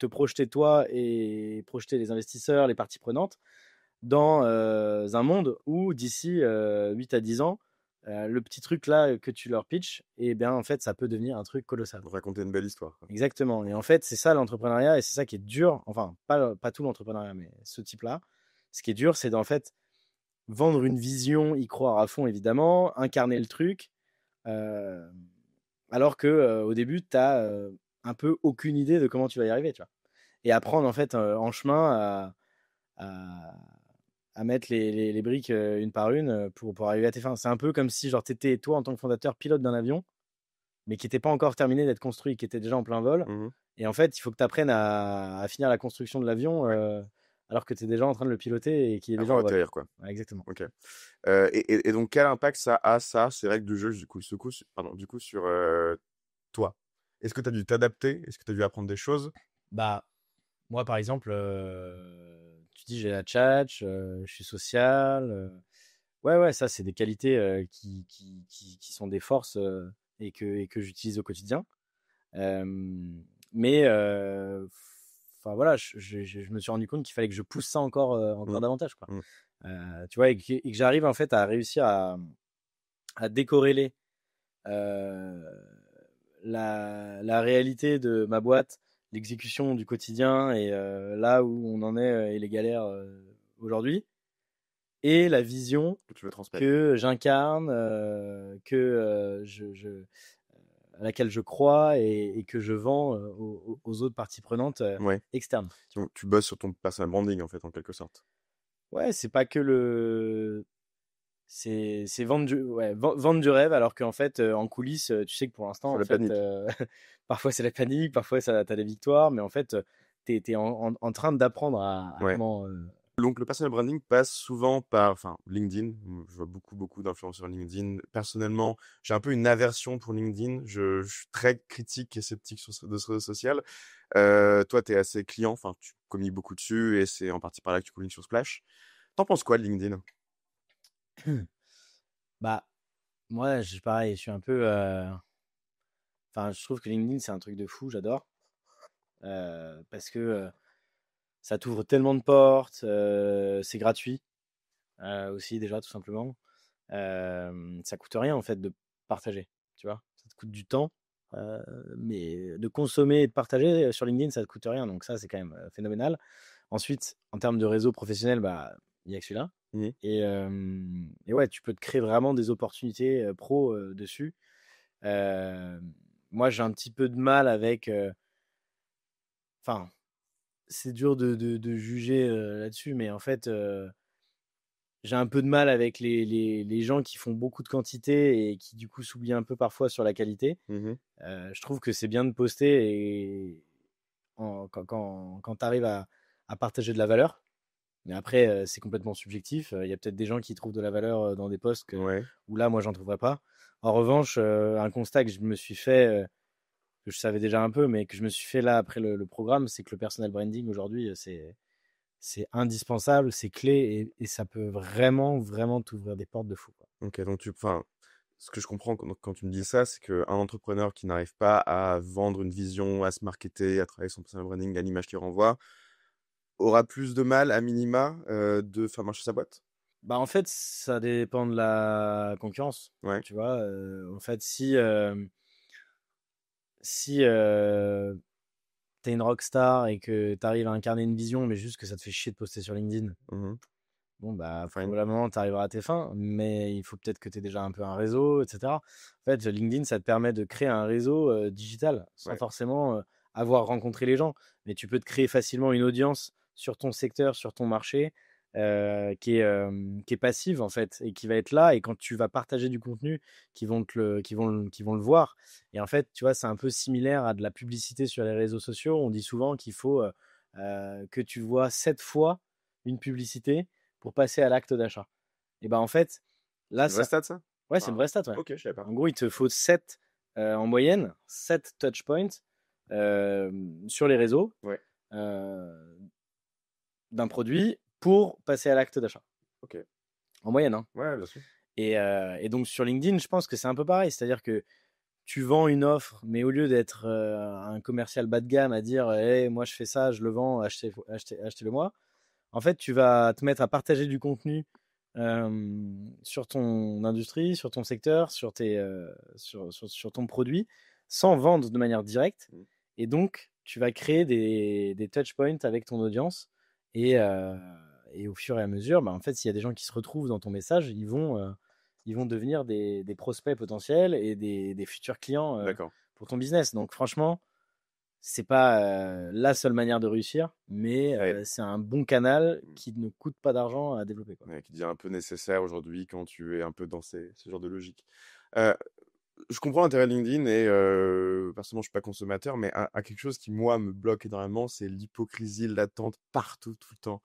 te projeter toi et projeter les investisseurs, les parties prenantes dans un monde où d'ici 8 à 10 ans, le petit truc là que tu leur pitches, et bien en fait, ça peut devenir un truc colossal. Pour raconter une belle histoire. Exactement. Et en fait, c'est ça l'entrepreneuriat et c'est ça qui est dur. Enfin, pas tout l'entrepreneuriat, mais ce type-là. Ce qui est dur, c'est d'en fait vendre une vision, y croire à fond évidemment, incarner le truc, alors que au début, tu as un peu aucune idée de comment tu vas y arriver, tu vois. Et apprendre en fait en chemin à, à mettre les briques une par une pour arriver à tes fins. C'est un peu comme si genre t'étais toi en tant que fondateur pilote d'un avion, mais qui n'était pas encore terminé d'être construit, qui était déjà en plein vol. Et en fait, il faut que tu apprennes à finir la construction de l'avion alors que tu es déjà en train de le piloter et qu'il est déjà en vol. Atterrir, quoi. Ouais, exactement. Ok. Et donc, quel impact ça a, ces règles du jeu, du coup, sur toi? Est-ce que tu as dû t'adapter? Est-ce que tu as dû apprendre des choses? Bah, moi, par exemple, tu dis j'ai la tchatch, je suis social. Ouais, ça, c'est des qualités qui sont des forces et que j'utilise au quotidien. Mais enfin voilà, je me suis rendu compte qu'il fallait que je pousse ça encore davantage, quoi. Tu vois, et que j'arrive en fait à réussir à décorréler la réalité de ma boîte, l'exécution du quotidien et là où on en est et les galères aujourd'hui, et la vision Que tu veux transmettre. que j'incarne, à laquelle je crois et que je vends aux autres parties prenantes externes. Donc, tu bosses sur ton personal branding, en fait, en quelque sorte. Ouais, c'est pas que le. C'est vendre du rêve, alors qu'en fait, en coulisses, tu sais que pour l'instant, en fait, parfois c'est la panique, parfois t'as des victoires, mais en fait, t'es en train d'apprendre à comment. Donc, le personal branding passe souvent par LinkedIn. Je vois beaucoup d'influence sur LinkedIn. Personnellement, j'ai un peu une aversion pour LinkedIn. Je suis très critique et sceptique de ce réseau social. Toi, tu es assez client, tu communiques beaucoup dessus et c'est en partie par là que tu communiques sur Splash. T'en penses quoi de LinkedIn? Bah, moi, pareil, je suis un peu. Enfin, je trouve que LinkedIn, c'est un truc de fou, j'adore. Parce que ça t'ouvre tellement de portes, c'est gratuit aussi, déjà, tout simplement. Ça coûte rien, en fait, de partager, tu vois. Ça te coûte du temps, mais de consommer et de partager sur LinkedIn, ça te coûte rien. Donc ça, c'est quand même phénoménal. Ensuite, en termes de réseau professionnel, bah, il n'y a que celui-là. Et ouais, tu peux te créer vraiment des opportunités pro dessus. Moi, j'ai un petit peu de mal avec. Enfin, c'est dur de juger là-dessus, mais en fait, j'ai un peu de mal avec les gens qui font beaucoup de quantité et qui, du coup, s'oublient un peu parfois sur la qualité. Je trouve que c'est bien de poster et quand tu arrives à partager de la valeur. Mais après, c'est complètement subjectif. Il y a peut-être des gens qui trouvent de la valeur dans des posts où là, moi, j'en trouverais pas. En revanche, un constat que je me suis fait, que je savais déjà un peu, mais que je me suis fait là après le programme, c'est que le personal branding aujourd'hui, c'est indispensable, c'est clé et ça peut vraiment t'ouvrir des portes de fou, quoi. Ok, donc ce que je comprends quand tu me dis ça, c'est qu'un entrepreneur qui n'arrive pas à vendre une vision, à se marketer, à travailler son personal branding, à l'image qu'il renvoie, aura plus de mal, à minima, de faire marcher sa boîte? Bah, en fait, ça dépend de la concurrence. Tu vois, en fait, si t'es une rockstar et que t'arrives à incarner une vision, mais juste que ça te fait chier de poster sur LinkedIn, bon, bah, probablement t'arriveras à tes fins, mais il faut peut-être que t'aies déjà un peu un réseau, etc. En fait, LinkedIn, ça te permet de créer un réseau digital sans forcément avoir rencontré les gens, mais tu peux te créer facilement une audience sur ton secteur, sur ton marché, qui est passive en fait et qui va être là, et quand tu vas partager du contenu qui vont le voir. Et en fait, tu vois, c'est un peu similaire à de la publicité sur les réseaux sociaux. On dit souvent qu'il faut que tu vois 7 fois une publicité pour passer à l'acte d'achat. Et ben en fait, là, c'est une vraie stat, ça? Ouais, c'est une vraie stat, ouais. Ok, je savais pas. En gros, il te faut 7 en moyenne, 7 touch points sur les réseaux d'un produit pour passer à l'acte d'achat. Ok. En moyenne, hein. Ouais, bien sûr. Et donc sur LinkedIn, je pense que c'est un peu pareil. C'est-à-dire que tu vends une offre, mais au lieu d'être un commercial bas de gamme à dire hey, moi je fais ça, je le vends, achetez-le moi. En fait, tu vas te mettre à partager du contenu sur ton industrie, sur ton secteur, sur ton produit, sans vendre de manière directe. Et donc, tu vas créer des touch points avec ton audience. Et au fur et à mesure, bah, en fait, s'il y a des gens qui se retrouvent dans ton message, ils vont devenir des prospects potentiels et des futurs clients D'accord. pour ton business. Donc, franchement, c'est pas la seule manière de réussir, mais Ouais. c'est un bon canal qui ne coûte pas d'argent à développer, quoi. Ouais, qui devient un peu nécessaire aujourd'hui quand tu es un peu dans ce genre de logique. Euh, je comprends l'intérêt de LinkedIn et personnellement, je suis pas consommateur, mais quelque chose qui, moi, me bloque énormément, c'est l'hypocrisie latente partout, tout le temps.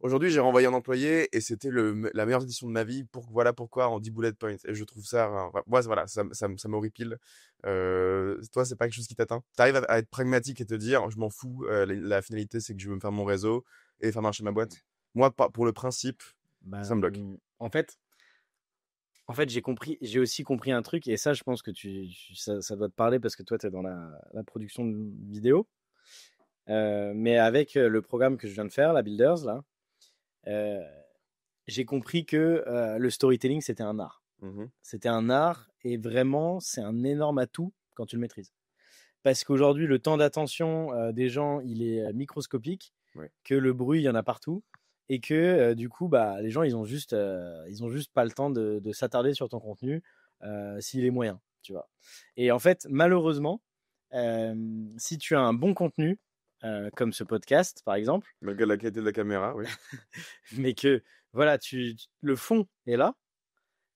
Aujourd'hui, j'ai renvoyé un employé et c'était la meilleure édition de ma vie. Voilà pourquoi en 10 bullet points. Et je trouve ça, moi, voilà, ça m'horripile. Toi, c'est pas quelque chose qui t'atteint? T'arrives à être pragmatique et te dire, je m'en fous, la finalité, c'est que je veux me faire mon réseau et faire marcher ma boîte. Moi, pour le principe, ça Bah, me bloque. en fait, j'ai aussi compris un truc, et ça, je pense que ça doit te parler parce que toi, tu es dans la production de vidéo. Mais avec le programme que je viens de faire, la Builders, là, euh, j'ai compris que le storytelling, c'était un art. Mhm. C'était un art, et vraiment, c'est un énorme atout quand tu le maîtrises. Parce qu'aujourd'hui, le temps d'attention des gens, il est microscopique, Ouais. que le bruit, il y en a partout, et que du coup, bah, les gens, ils ont juste pas le temps de s'attarder sur ton contenu s'il est moyen, tu vois. Et en fait, malheureusement, si tu as un bon contenu, comme ce podcast, par exemple, Malgré la qualité de la caméra, oui. mais que voilà, le fond est là,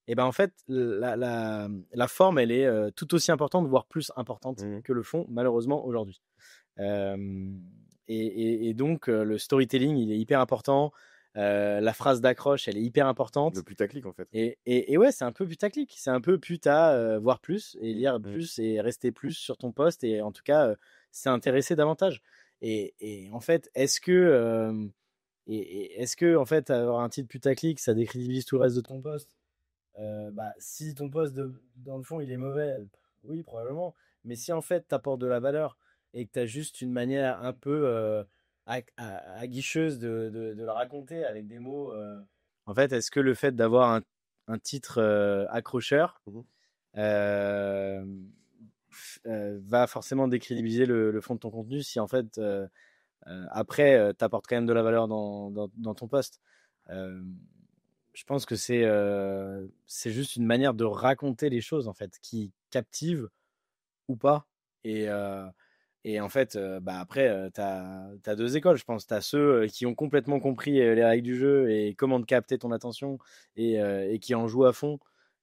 et ben en fait, la forme, elle est tout aussi importante, voire plus importante Mhm. que le fond, malheureusement, aujourd'hui. Euh, et donc, le storytelling, il est hyper important. La phrase d'accroche, elle est hyper Le importante. putaclic, en fait. Et ouais, c'est un peu putaclic. C'est un peu puta, voir plus et lire Mhm. plus et rester plus sur ton poste. Et en tout cas, s'intéresser davantage. Et en fait, est-ce que en fait, avoir un titre putaclic, ça décrédibilise tout le reste de ton poste? Bah, si ton poste, dans le fond, il est mauvais, oui, probablement. Mais si en fait, tu apportes de la valeur et que tu as juste une manière un peu aguicheuse de le raconter avec des mots. En fait, est-ce que le fait d'avoir un titre accrocheur Mhm. euh, va forcément décrédibiliser le fond de ton contenu si en fait, après, tu apportes quand même de la valeur dans ton poste? Euh, je pense que c'est juste une manière de raconter les choses en fait qui captive ou pas. Et en fait, bah après, tu as deux écoles, je pense. Tu as ceux qui ont complètement compris les règles du jeu et comment te capter ton attention et qui en jouent à fond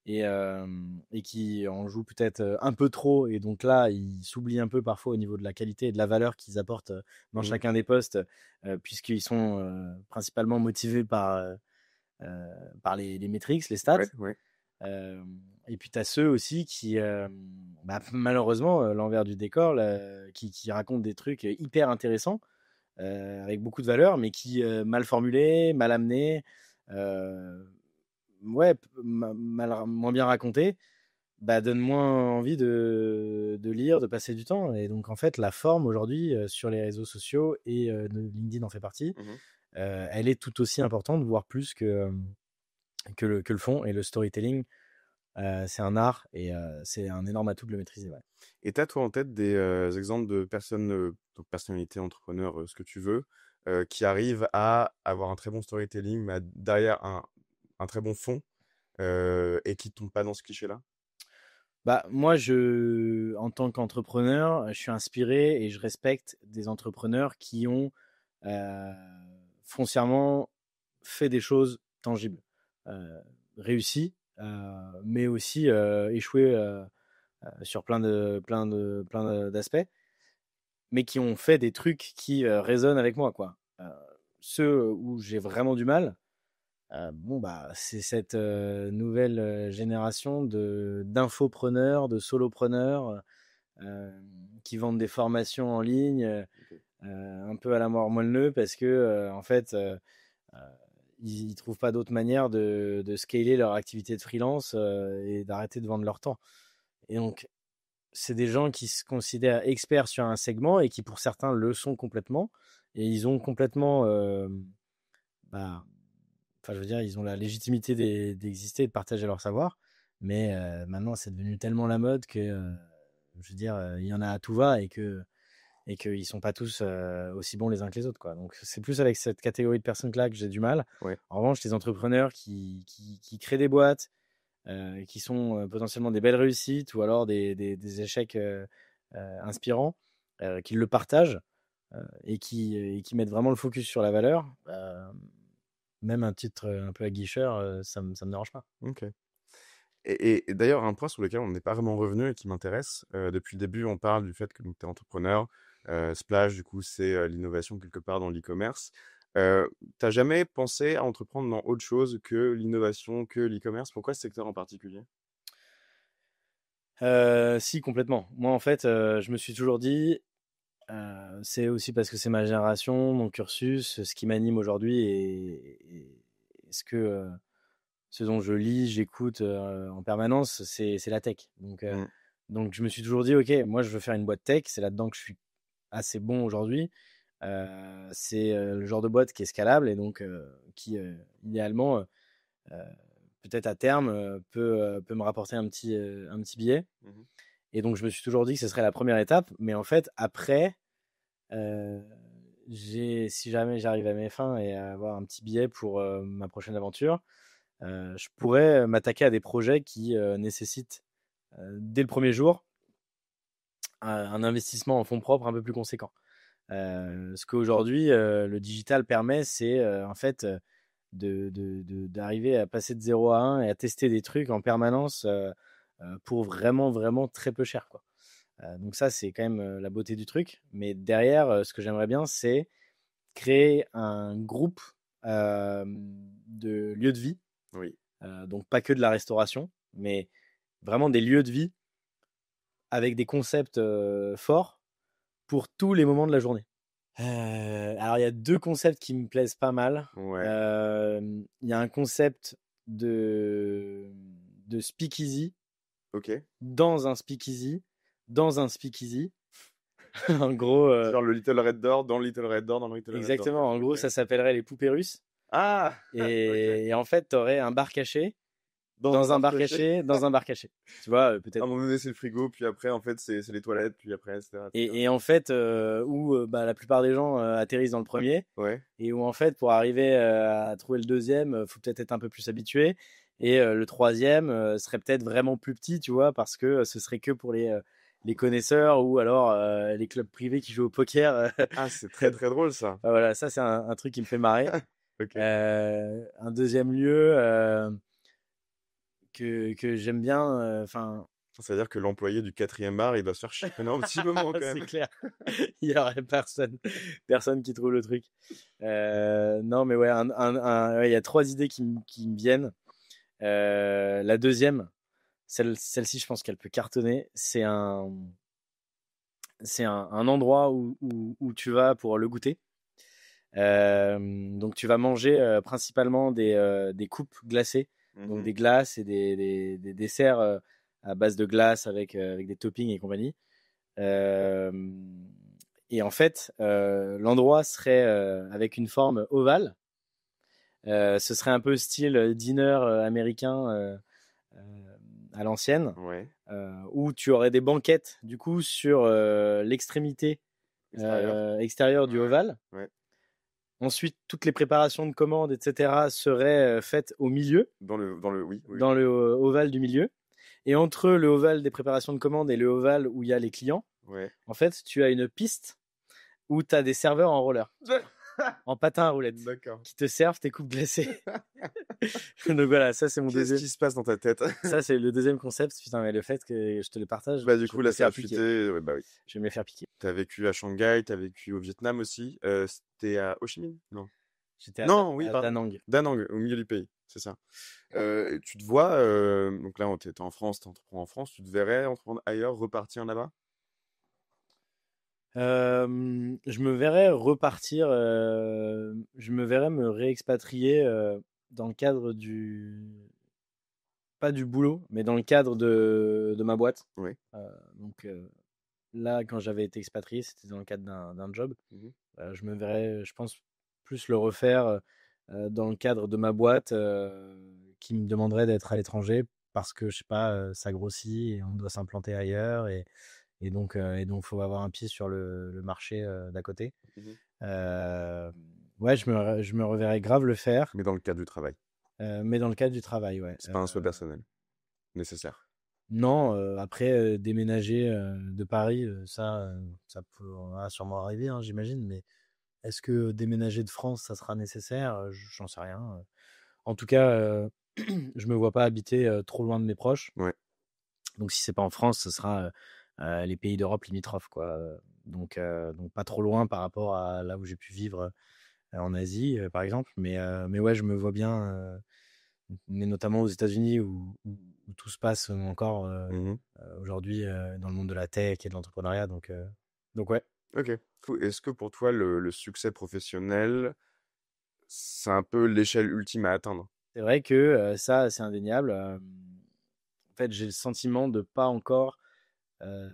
et qui en jouent peut-être un peu trop. Et donc là, ils s'oublient un peu parfois au niveau de la qualité et de la valeur qu'ils apportent dans Mhm. chacun des postes, puisqu'ils sont principalement motivés par les métriques, les stats. Ouais, ouais. Euh, et puis tu as ceux aussi qui, bah, malheureusement, l'envers du décor, là, qui racontent des trucs hyper intéressants, avec beaucoup de valeur, mais qui, mal formulés, mal amenés, ouais, moins bien racontés, bah, donnent moins envie de lire, de passer du temps. Et donc, en fait, la forme aujourd'hui sur les réseaux sociaux, et LinkedIn en fait partie, Mhm. elle est tout aussi importante, voire plus que le fond. Et le storytelling, c'est un art, et c'est un énorme atout de le maîtriser. Ouais. Et t'as, toi, en tête des exemples de personnes, donc personnalités, entrepreneurs, ce que tu veux, qui arrivent à avoir un très bon storytelling, mais derrière un très bon fond, et qui ne tombent pas dans ce cliché-là? Bah, moi, en tant qu'entrepreneur, je suis inspiré et je respecte des entrepreneurs qui ont euh, foncièrement fait des choses tangibles, euh, réussies, mais aussi échoué sur plein d'aspects, mais qui ont fait des trucs qui résonnent avec moi, quoi. Ceux où j'ai vraiment du mal, bon, bah, c'est cette nouvelle génération d'infopreneurs, de solopreneurs qui vendent des formations en ligne, Ok. un peu à la mort moelle parce que en fait, euh, ils trouvent pas d'autre manière de scaler leur activité de freelance et d'arrêter de vendre leur temps. Et donc, c'est des gens qui se considèrent experts sur un segment et qui, pour certains, le sont complètement. Et ils ont complètement, bah, enfin, je veux dire, ils ont la légitimité d'exister et de partager leur savoir. Mais maintenant, c'est devenu tellement la mode que, je veux dire, il y en a à tout va et qu'ils sont pas tous aussi bons les uns que les autres, quoi. Donc, c'est plus avec cette catégorie de personnes-là que j'ai du mal. Ouais. En revanche, les entrepreneurs qui créent des boîtes, qui sont potentiellement des belles réussites ou alors des échecs inspirants, qui le partagent et qui mettent vraiment le focus sur la valeur, même un titre un peu aguicheur, ça me dérange pas. Ok. Et d'ailleurs, un point sur lequel on n'est pas vraiment revenu et qui m'intéresse, depuis le début, on parle du fait que tu es entrepreneur. Splash, du coup, c'est l'innovation quelque part dans l'e-commerce. T'as jamais pensé à entreprendre dans autre chose que l'innovation, que l'e-commerce? Pourquoi ce secteur en particulier? Si, complètement. Moi, en fait, je me suis toujours dit, c'est aussi parce que c'est ma génération, mon cursus, ce qui m'anime aujourd'hui et ce dont je lis, j'écoute en permanence, c'est la tech. Mm. Donc, je me suis toujours dit, ok, moi, je veux faire une boîte tech. C'est là-dedans que je suis assez bon aujourd'hui. C'est le genre de boîte qui est scalable et donc qui, idéalement, euh, peut-être à terme, peut me rapporter un petit billet. Mhm. Et donc, je me suis toujours dit que ce serait la première étape. Mais en fait, après, euh, si jamais j'arrive à mes fins et à avoir un petit billet pour ma prochaine aventure, je pourrais m'attaquer à des projets qui nécessitent, dès le premier jour, un investissement en fonds propres un peu plus conséquent. Ce qu'aujourd'hui, le digital permet, c'est en fait d'arriver à passer de 0 à 1 et à tester des trucs en permanence pour vraiment, vraiment très peu cher, quoi. Donc ça, c'est quand même la beauté du truc. Mais derrière, ce que j'aimerais bien, c'est créer un groupe de lieux de vie. Oui. Donc pas que de la restauration, mais vraiment des lieux de vie avec des concepts forts pour tous les moments de la journée. Alors, il y a deux concepts qui me plaisent pas mal. Ouais. Il y a un concept de speakeasy Ok. dans un speakeasy dans un speakeasy. En gros, Genre le Little Red Door dans le Little Red Door dans le Little Red Door. exactement. En gros, Ok. ça s'appellerait les poupées russes. Ah! Ok. Et en fait, tu aurais un bar caché dans un bar caché dans un bar caché. Tu vois, À peut-être. un moment donné, c'est le frigo, puis après, en fait, c'est les toilettes, puis après, etc. etc. Et en fait, où bah, la plupart des gens atterrissent dans le premier, Ouais. et où en fait, pour arriver à trouver le deuxième, faut peut-être être un peu plus habitué. Et le troisième serait peut-être vraiment plus petit, tu vois, parce que ce serait que pour les connaisseurs ou alors les clubs privés qui jouent au poker. Ah, c'est très très drôle ça. Voilà, ça c'est un truc qui me fait marrer. Ok. Un deuxième lieu que j'aime bien, enfin, Ça veut dire que l'employé du quatrième bar, il doit se faire chiffonner un petit moment quand c'est même. clair, il y aurait personne qui trouve le truc. Non, mais ouais, ouais, il y a trois idées qui me viennent. La deuxième, celle-ci, je pense qu'elle peut cartonner. C'est un endroit où tu vas pour le goûter. Donc, tu vas manger principalement des coupes glacées, donc Mhm. des glaces et des desserts à base de glace avec des toppings et compagnie. Euh, et en fait, l'endroit serait avec une forme ovale. Ce serait un peu style dîner américain à l'ancienne, Ouais. où tu aurais des banquettes du coup sur l'extrémité Extérieur. extérieure du ovale. Ouais. Ensuite, toutes les préparations de commandes, etc., seraient faites au milieu, Oui, oui. dans le ovale du milieu. Et entre le ovale des préparations de commandes et le ovale où il y a les clients, Ouais. en fait, tu as une piste où tu as des serveurs en roller, en patin à roulettes, D'accord. qui te servent tes coupes glacées. Donc voilà, ça c'est mon Qu'est-ce deuxième. qui se passe dans ta tête? Ça c'est le deuxième concept. Putain, mais le fait que je te le partage, Bah du je vais coup me là le ça a faire piquer. fuité. Ouais, bah oui. Je vais me les faire piquer. T'as vécu à Shanghai, t'as vécu au Vietnam aussi. C'était à Ho Chi Minh? Non. J'étais Non, oui, à pardon. Da Nang. Da Nang, au milieu du pays, c'est ça. Tu te vois, donc là, t'es en France, t'entreprends en France, tu te verrais entreprendre ailleurs, repartir là-bas? Je me verrais repartir, je me verrais me réexpatrier dans le cadre pas du boulot, mais dans le cadre de ma boîte. Oui. Donc là, quand j'avais été expatrié, c'était dans le cadre d'un job. Je me verrais, je pense, plus le refaire dans le cadre de ma boîte qui me demanderait d'être à l'étranger parce que, je sais pas, ça grossit et on doit s'implanter ailleurs et donc faut avoir un pied sur le marché d'à côté. Ouais, je me reverrais grave le faire, Mais dans le cadre du travail. mais dans le cadre du travail, ouais. C'est pas un souhait personnel nécessaire. Non, après, déménager de Paris, ça pourra sûrement arriver, hein, j'imagine, mais est-ce que déménager de France, ça sera nécessaire? J'en sais rien. En tout cas, je me vois pas habiter trop loin de mes proches. Ouais. Donc, si c'est pas en France, ce sera les pays d'Europe limitrophes, quoi. Donc pas trop loin par rapport à là où j'ai pu vivre en Asie, par exemple. Mais ouais, je me vois bien, mais notamment aux États-Unis où tout se passe encore aujourd'hui dans le monde de la tech et de l'entrepreneuriat. Donc ouais. Ok. Est-ce que pour toi, le succès professionnel, c'est un peu l'échelle ultime à atteindre? C'est vrai que ça, c'est indéniable. En fait, j'ai le sentiment de pas encore, euh,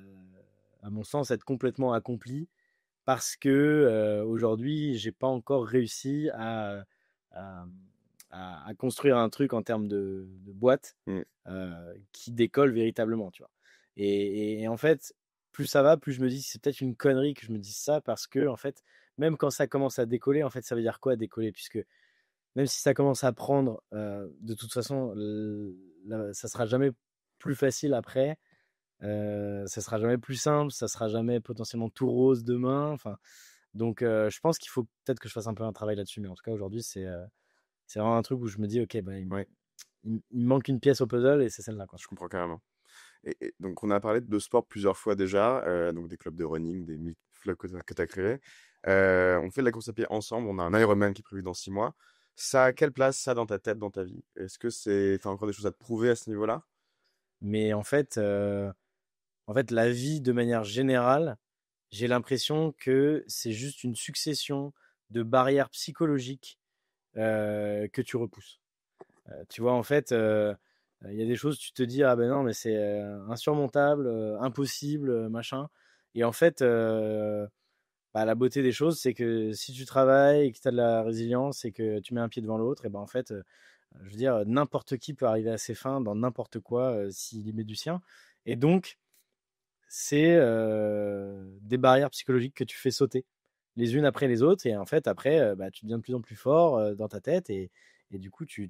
à mon sens, être complètement accompli parce que aujourd'hui, j'ai pas encore réussi à, à construire un truc en termes de boîte Mm. qui décolle véritablement, tu vois. Et en fait, plus ça va, plus je me dis c'est peut-être une connerie que je me dise ça parce que en fait, même quand ça commence à décoller, en fait, ça veut dire quoi décoller? Puisque même si ça commence à prendre, de toute façon, ça sera jamais plus facile après. Ça sera jamais plus simple, ça sera jamais potentiellement tout rose demain. Enfin, donc je pense qu'il faut peut-être que je fasse un peu un travail là-dessus. Mais en tout cas, aujourd'hui, c'est vraiment un truc où je me dis, ok, bah, Ouais, il me manque une pièce au puzzle et c'est celle-là, quoi. je comprends carrément. Et donc, on a parlé de sport plusieurs fois déjà, donc des clubs de running, des clubs que tu as créés. On fait de la course à pied ensemble, on a un Ironman qui est prévu dans 6 mois. Ça a quelle place, ça, dans ta tête, dans ta vie? Est-ce que t'as encore des choses à te prouver à ce niveau-là? Mais en fait, la vie, de manière générale, j'ai l'impression que c'est juste une succession de barrières psychologiques que tu repousses. Tu vois, en fait, il y a des choses, tu te dis, ah ben non, mais c'est insurmontable, impossible, machin. Et en fait, bah, la beauté des choses, c'est que si tu travailles et que tu as de la résilience et que tu mets un pied devant l'autre, et ben en fait, je veux dire, n'importe qui peut arriver à ses fins dans n'importe quoi s'il y met du sien. Et donc, c'est des barrières psychologiques que tu fais sauter les unes après les autres. Et en fait, après, bah, tu deviens de plus en plus fort dans ta tête et du coup, tu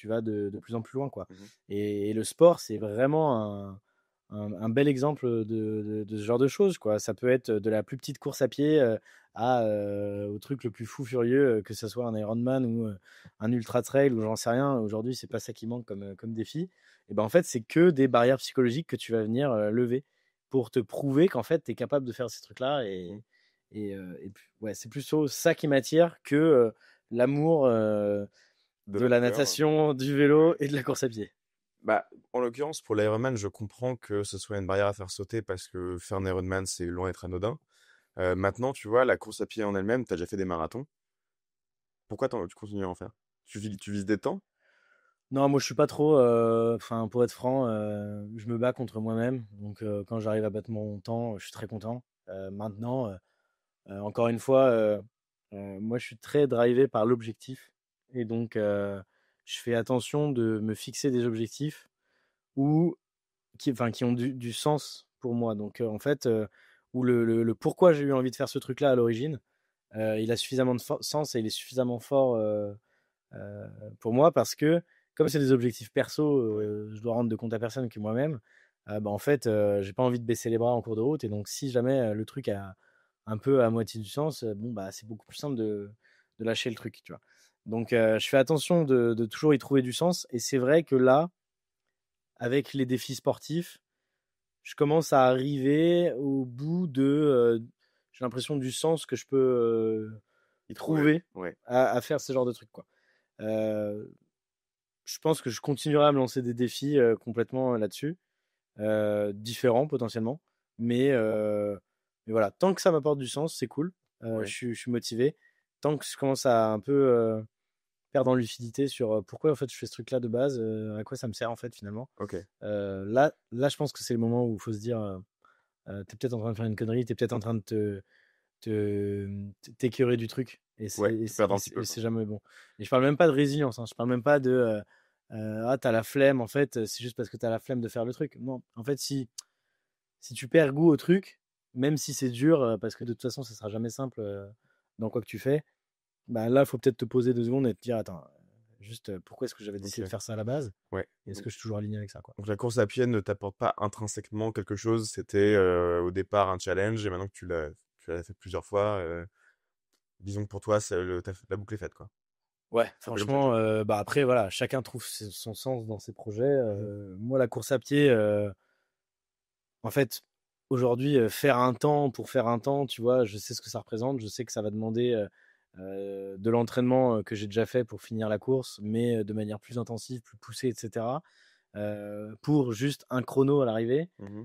vas de plus en plus loin, quoi. Mhm. Et le sport, c'est vraiment un bel exemple de ce genre de choses, quoi. Ça peut être de la plus petite course à pied au truc le plus fou furieux, que ce soit un Ironman ou un ultra trail ou j'en sais rien. Aujourd'hui, c'est pas ça qui manque comme défi. Et ben en fait, c'est que des barrières psychologiques que tu vas venir lever pour te prouver qu'en fait, tu es capable de faire ces trucs-là. Mhm. Ouais, c'est plutôt ça qui m'attire que l'amour De de la la peur. natation, du vélo et de la course à pied. Bah, en l'occurrence, pour l'Ironman, je comprends que ce soit une barrière à faire sauter parce que faire un Ironman, c'est loin d'être anodin. Maintenant, tu vois, la course à pied en elle-même, tu as déjà fait des marathons. Pourquoi tu continues à en faire? Tu vises des temps? Non, moi je suis pas trop. Enfin, pour être franc, je me bats contre moi-même. Donc, quand j'arrive à battre mon temps, je suis très content. Maintenant, encore une fois, moi je suis très drivé par l'objectif. Et donc, je fais attention de me fixer des objectifs ou qui ont du sens pour moi. Donc, en fait, où le pourquoi j'ai eu envie de faire ce truc-là à l'origine, il a suffisamment de sens et il est suffisamment fort euh, pour moi parce que, comme c'est des objectifs perso, Ouais. je dois rendre de compte à personne que moi-même. Bah, en fait, j'ai pas envie de baisser les bras en cours de route. Et donc, si jamais le truc a un peu à moitié du sens, bon, bah, c'est beaucoup plus simple de lâcher le truc, tu vois. Donc, je fais attention de toujours y trouver du sens. Et c'est vrai que là, avec les défis sportifs, je commence à arriver au bout j'ai l'impression du sens que je peux Y trouver. trouver Ouais. à faire ce genre de trucs, quoi. Euh, je pense que je continuerai à me lancer des défis complètement là-dessus, différents potentiellement, mais, euh, mais voilà, tant que ça m'apporte du sens, c'est cool. Ouais. Je suis motivé. Tant que je commence à un peu perdre en lucidité sur pourquoi en fait je fais ce truc-là de base, à quoi ça me sert en fait finalement. Ok. Là, je pense que c'est le moment où il faut se dire, t'es peut-être en train de faire une connerie, t'es peut-être en train de t'écœurer du truc. Et Ouais, te perdre un petit peu. c'est jamais bon. Et je parle même pas de résilience, hein. Je parle même pas de ah, t'as la flemme, en fait, c'est juste parce que t'as la flemme de faire le truc. Non, en fait, si tu perds goût au truc, même si c'est dur, parce que de toute façon, ça sera jamais simple dans quoi que tu fais, bah là, il faut peut-être te poser 2 secondes et te dire, attends, juste pourquoi est-ce que j'avais décidé de faire ça à la base? Ouais. Et est-ce que je suis toujours aligné avec ça, quoi? Donc la course à pied ne t'apporte pas intrinsèquement quelque chose, c'était au départ un challenge et maintenant que tu l'as fait plusieurs fois, disons que pour toi, la boucle est faite, quoi. Ouais, C'est un peu comme ça que tu franchement, bah après, voilà, chacun trouve son sens dans ses projets. Moi, la course à pied, en fait, aujourd'hui, faire un temps pour faire un temps, tu vois, je sais ce que ça représente. Je sais que ça va demander de l'entraînement que j'ai déjà fait pour finir la course, mais de manière plus intensive, plus poussée, etc. Pour juste un chrono à l'arrivée. Mmh.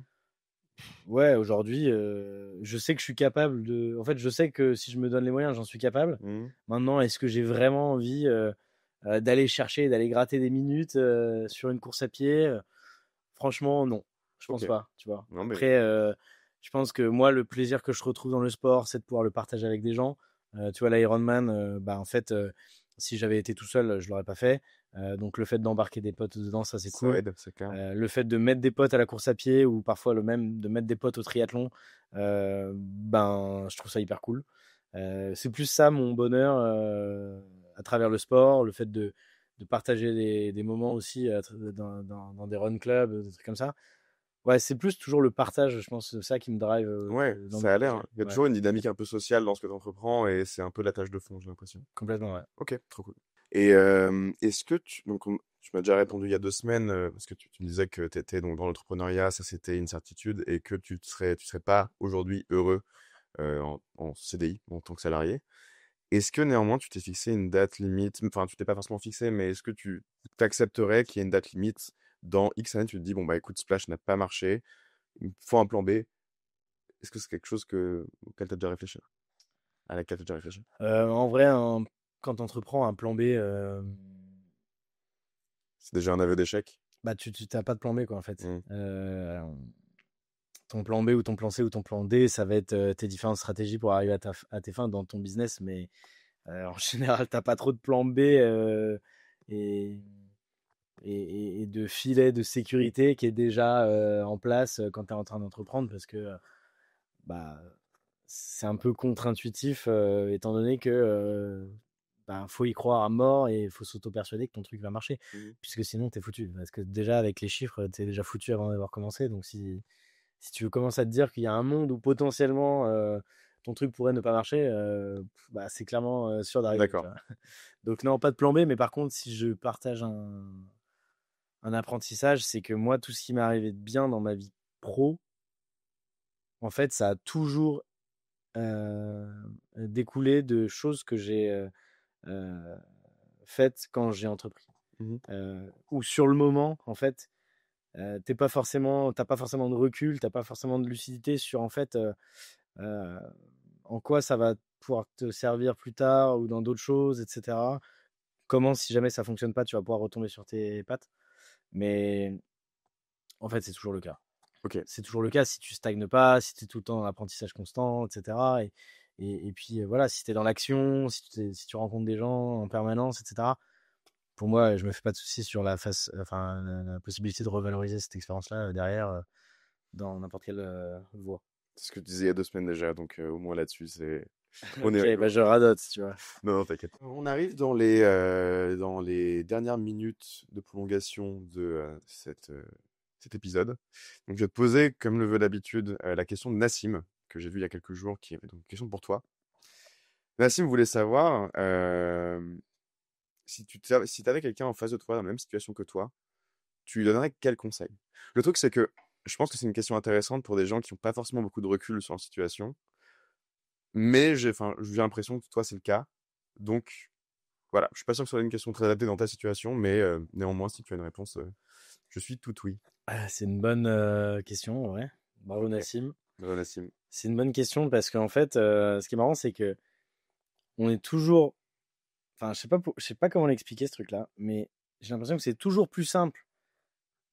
Ouais, aujourd'hui, je sais que je suis capable de. En fait, je sais que si je me donne les moyens, j'en suis capable. Mmh. Maintenant, est-ce que j'ai vraiment envie d'aller chercher, d'aller gratter des minutes sur une course à pied? Franchement, non. Je pense OK. pas, tu vois. Non, mais Après, je pense que moi, le plaisir que je retrouve dans le sport, c'est de pouvoir le partager avec des gens. Tu vois, l'Ironman, bah, en fait, si j'avais été tout seul, je l'aurais pas fait. Donc, le fait d'embarquer des potes dedans, ça, c'est ça cool. aide, c'est clair. Le fait de mettre des potes à la course à pied ou parfois le même de mettre des potes au triathlon, ben, je trouve ça hyper cool. C'est plus ça mon bonheur à travers le sport, le fait de partager des moments aussi dans des run clubs, des trucs comme ça. Ouais, c'est plus toujours le partage, je pense, ça qui me drive Ouais, dans mes ça a l'air, projets. hein. Il y a Ouais, toujours une dynamique un peu sociale dans ce que tu entreprends et c'est un peu la tâche de fond, j'ai l'impression. complètement, ouais. Ok, trop cool. Et est-ce que tu m'as déjà répondu il y a 2 semaines, parce que tu me disais que tu étais donc dans l'entrepreneuriat, ça c'était une certitude, et que tu serais pas aujourd'hui heureux en CDI, en tant que salarié. Est-ce que néanmoins tu t'es fixé une date limite, enfin tu t'es pas forcément fixé, mais est-ce que tu accepterais qu'il y ait une date limite dans X années, tu te dis, bon bah écoute, Splash n'a pas marché, il me faut un plan B. Est-ce que c'est quelque chose auquel tu as déjà réfléchi? À laquelle tu as déjà réfléchi? En vrai, quand tu entreprends un plan B, C'est déjà un aveu d'échec? bah, tu n'as pas de plan B, quoi, en fait. Mmh. Ton plan B ou ton plan C ou ton plan D, ça va être tes différentes stratégies pour arriver à tes fins dans ton business, mais en général, t'as pas trop de plan B et, et de filet de sécurité qui est déjà en place quand tu es en train d'entreprendre parce que bah, c'est un peu contre-intuitif étant donné que bah, faut y croire à mort et il faut s'auto-persuader que ton truc va marcher Mmh. puisque sinon t'es foutu parce que déjà avec les chiffres t'es déjà foutu avant d'avoir commencé donc si tu commences à te dire qu'il y a un monde où potentiellement ton truc pourrait ne pas marcher, bah, c'est clairement sûr d'arriver, tu D'accord. vois. Donc non, pas de plan B, mais par contre, si je partage un apprentissage, c'est que moi, tout ce qui m'est arrivé de bien dans ma vie pro, en fait, ça a toujours euh, découlé de choses que j'ai euh, faites quand j'ai entrepris. Mmh. Ou sur le moment, en fait, t'as pas forcément de recul, t'as pas forcément de lucidité sur en fait euh, en quoi ça va pouvoir te servir plus tard ou dans d'autres choses, etc. Comment, si jamais ça fonctionne pas, tu vas pouvoir retomber sur tes pattes. Mais en fait, c'est toujours le cas. OK. C'est toujours le cas si tu stagnes pas, si tu es tout le temps en apprentissage constant, etc. Et puis voilà, si tu es dans l'action, si tu rencontres des gens en permanence, etc. Pour moi, je me fais pas de soucis sur enfin, la possibilité de revaloriser cette expérience-là derrière dans n'importe quelle voie. C'est ce que tu disais il y a 2 semaines déjà, donc au moins là-dessus, on est Ok, bah réglo. je radote, tu vois. Non, non, t'inquiète. On arrive dans les dernières minutes de prolongation de cet épisode. Donc, je vais te poser, comme le veut d'habitude, la question de Nassim, que j'ai vu il y a quelques jours, qui avait donc une question pour toi. Nassim voulait savoir si tu avais quelqu'un en face de toi dans la même situation que toi, tu lui donnerais quel conseil? Le truc, c'est que je pense que c'est une question intéressante pour des gens qui n'ont pas forcément beaucoup de recul sur la situation, mais j'ai l'impression que toi, c'est le cas. Donc, voilà, je suis pas sûr que ce soit une question très adaptée dans ta situation, mais néanmoins, si tu as une réponse, je suis tout oui. Ah, c'est une bonne question, ouais. Bravo Ok, Nassim. bravo Nassim. C'est une bonne question parce qu'en fait, ce qui est marrant, c'est que on est toujours enfin, je sais pas comment l'expliquer ce truc-là, mais j'ai l'impression que c'est toujours plus simple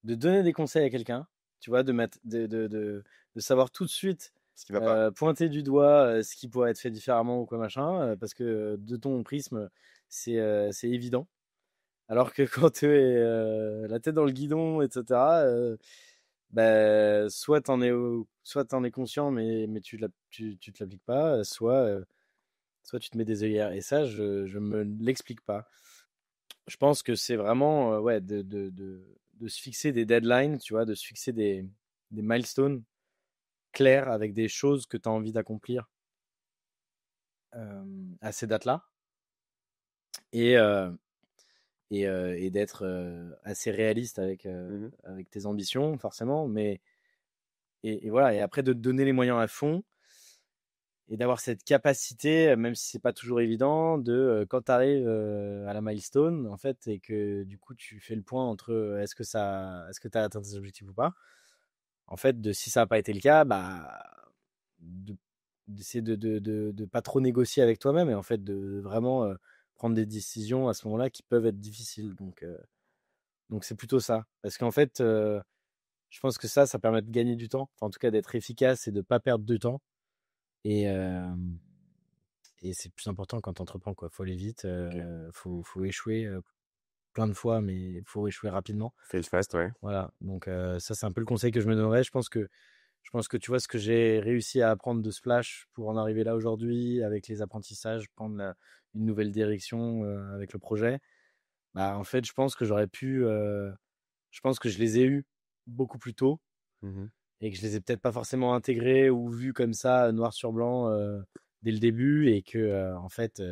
de donner des conseils à quelqu'un, tu vois, de savoir tout de suite Ce qui va pas. pointer du doigt ce qui pourrait être fait différemment ou quoi machin, parce que de ton prisme, c'est évident. Alors que quand tu es la tête dans le guidon, etc., bah, soit t'en es conscient, mais tu te l'appliques pas, soit tu te mets des œillères. Et ça, je me l'explique pas. Je pense que c'est vraiment ouais, de se fixer des deadlines, tu vois, de se fixer des milestones clairs avec des choses que tu as envie d'accomplir à ces dates-là. Et, et d'être assez réaliste avec tes ambitions, forcément. Et voilà, et après de te donner les moyens à fond et d'avoir cette capacité, même si c'est pas toujours évident, quand tu arrives à la milestone, en fait, et que du coup tu fais le point entre est-ce que tu as atteint tes objectifs ou pas. En fait, si ça n'a pas été le cas, bah, de- d'essayer de pas trop négocier avec toi-même et en fait de vraiment prendre des décisions à ce moment-là qui peuvent être difficiles. Donc c'est plutôt ça. Parce qu'en fait, je pense que ça permet de gagner du temps. Enfin, en tout cas, d'être efficace et de pas perdre de temps. Et, et c'est plus important quand tu entreprends, quoi. Faut aller vite, Ok. faut échouer plein de fois, mais il faut échouer rapidement. Fail fast, ouais. Voilà. Donc ça, c'est un peu le conseil que je me donnerais. Je pense que tu vois ce que j'ai réussi à apprendre de Splash pour en arriver là aujourd'hui, avec les apprentissages, prendre une nouvelle direction avec le projet. Bah, en fait, je pense que je les ai eus beaucoup plus tôt Mhm. et que je les ai peut-être pas forcément intégrés ou vus comme ça, noir sur blanc, dès le début et que, en fait,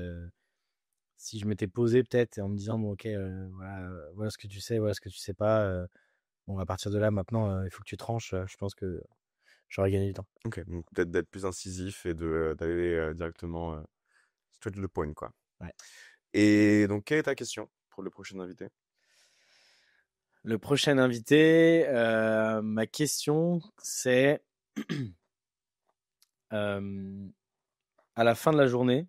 si je m'étais posé peut-être en me disant, bon, ok, voilà, voilà ce que tu sais, voilà ce que tu sais pas, bon, à partir de là, maintenant, il faut que tu tranches, je pense que j'aurais gagné du temps. Ok, donc peut-être d'être plus incisif et d'aller directement straight to the point, quoi. Ouais. Et donc, quelle est ta question pour le prochain invité? Le prochain invité, ma question, c'est euh, à la fin de la journée,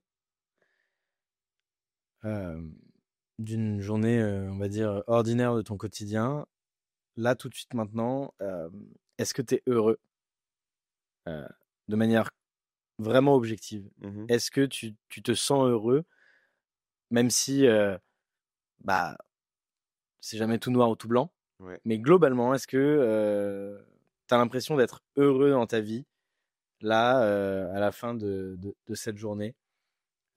euh, d'une journée, on va dire, ordinaire de ton quotidien, là, tout de suite maintenant, est-ce que tu es heureux euh, de manière vraiment objective? Mhm. Est-ce que tu te sens heureux, même si bah, c'est jamais tout noir ou tout blanc, Ouais. mais globalement, est-ce que tu as l'impression d'être heureux dans ta vie, là, à la fin de cette journée,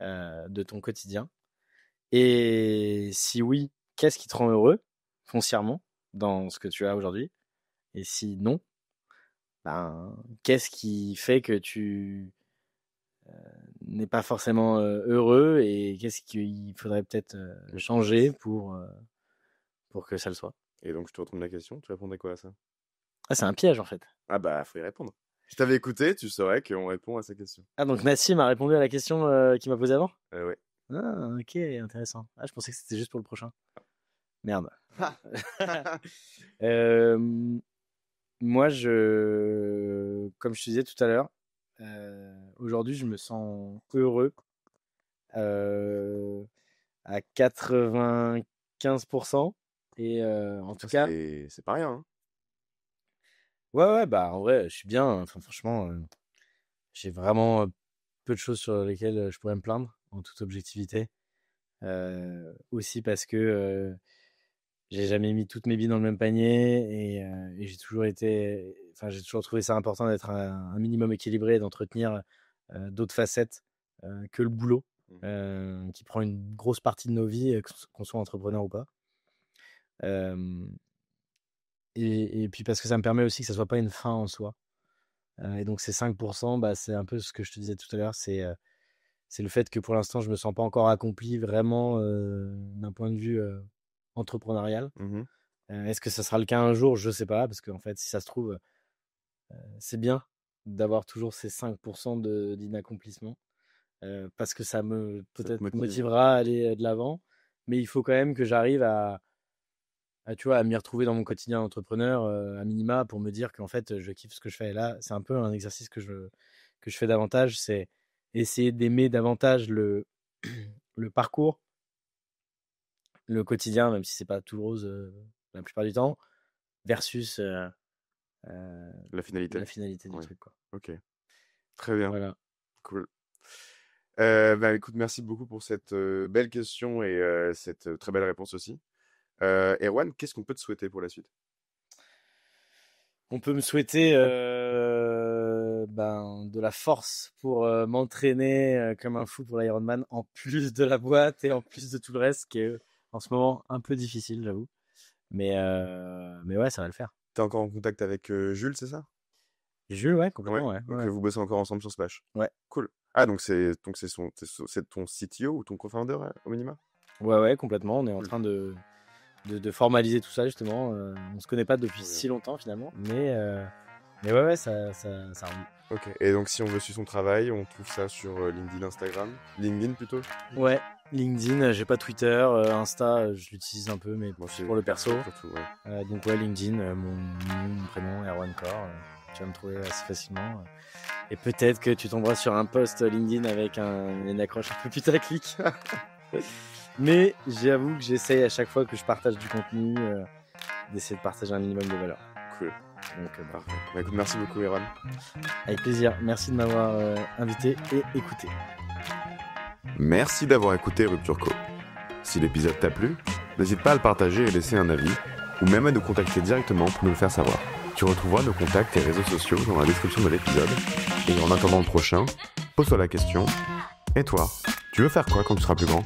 de ton quotidien? Et si oui, qu'est-ce qui te rend heureux, foncièrement, dans ce que tu as aujourd'hui? Et si non, ben, qu'est-ce qui fait que tu n'es pas forcément heureux et qu'est-ce qu'il faudrait peut-être Ok. changer pour que ça le soit? Et donc, je te retourne la question. Tu répondais quoi à ça? Ah, c'est un piège en fait. Ah bah, faut y répondre. Si t'avais écouté, tu saurais qu'on répond à ces questions. Ah, donc Nassim a répondu à la question qu'il m'a posée avant? Ouais. Ah, ok, intéressant. Ah, je pensais que c'était juste pour le prochain. Merde. Euh, Moi, comme je te disais tout à l'heure, aujourd'hui, je me sens heureux euh, à 95%. Et en tout Ah, cas, c'est pas rien, hein. ouais, ouais, bah en vrai, je suis bien. Enfin, franchement, j'ai vraiment peu de choses sur lesquelles je pourrais me plaindre, en toute objectivité. Aussi parce que j'ai jamais mis toutes mes billes dans le même panier et j'ai toujours trouvé ça important d'être un minimum équilibré, d'entretenir d'autres facettes que le boulot, Mhm. qui prend une grosse partie de nos vies, qu'on soit entrepreneur ou pas. Euh, et puis parce que ça me permet aussi que ça soit pas une fin en soi. Et donc ces 5%, bah, c'est un peu ce que je te disais tout à l'heure, c'est le fait que pour l'instant, je me sens pas encore accompli vraiment d'un point de vue entrepreneurial. Mhm. Est-ce que ça sera le cas un jour? Je sais pas, parce qu'en fait, si ça se trouve, c'est bien d'avoir toujours ces 5% d'inaccomplissement, parce que ça me Ça te peut-être motive. motivera à aller de l'avant. Mais il faut quand même que j'arrive tu vois, à m'y retrouver dans mon quotidien d'entrepreneur, à minima, pour me dire qu'en fait, je kiffe ce que je fais. Et là, c'est un peu un exercice que je fais davantage, c'est essayer d'aimer davantage le parcours le quotidien, même si c'est pas tout rose la plupart du temps, versus La finalité. la finalité du Ouais. truc, quoi. Ok. Très bien. Voilà. Cool. Écoute, merci beaucoup pour cette belle question et cette très belle réponse aussi. Erwan, qu'est-ce qu'on peut te souhaiter pour la suite? On peut me souhaiter de la force pour m'entraîner comme un fou pour l'Ironman, en plus de la boîte et en plus de tout le reste, qui est en ce moment un peu difficile, j'avoue. Mais ouais, ça va le faire. T'es encore en contact avec Jules, c'est ça? Jules, ouais, complètement, ouais. Donc Ouais. vous bossez encore ensemble sur Splash. Ouais. Cool. Ah, donc c'est ton CTO ou ton co-founder au minima? Ouais, complètement. On est en Cool. train de formaliser tout ça, justement. On se connaît pas depuis Trop bien. si longtemps, finalement. Mais ouais, ça roule. Ok. Et donc si on veut suivre son travail, on trouve ça sur LinkedIn, Instagram? LinkedIn plutôt? Ouais, LinkedIn, j'ai pas Twitter, Insta, je l'utilise un peu, mais Moi, c'est pour le perso. Surtout, ouais. Donc ouais, LinkedIn, mon prénom, Erwan Core, tu vas me trouver assez facilement. Et peut-être que tu tomberas sur un post LinkedIn avec une accroche un peu putaclic. Mais j'avoue que j'essaye à chaque fois que je partage du contenu d'essayer de partager un minimum de valeur. Cool. Donc Parfait. Écoute, merci beaucoup, Erwan. avec plaisir. Merci de m'avoir invité et écouté. Merci d'avoir écouté Rupture Co. Si l'épisode t'a plu, n'hésite pas à le partager et laisser un avis, ou même à nous contacter directement pour nous le faire savoir. Tu retrouveras nos contacts et réseaux sociaux dans la description de l'épisode. Et en attendant le prochain, pose-toi la question, et toi, tu veux faire quoi quand tu seras plus grand ?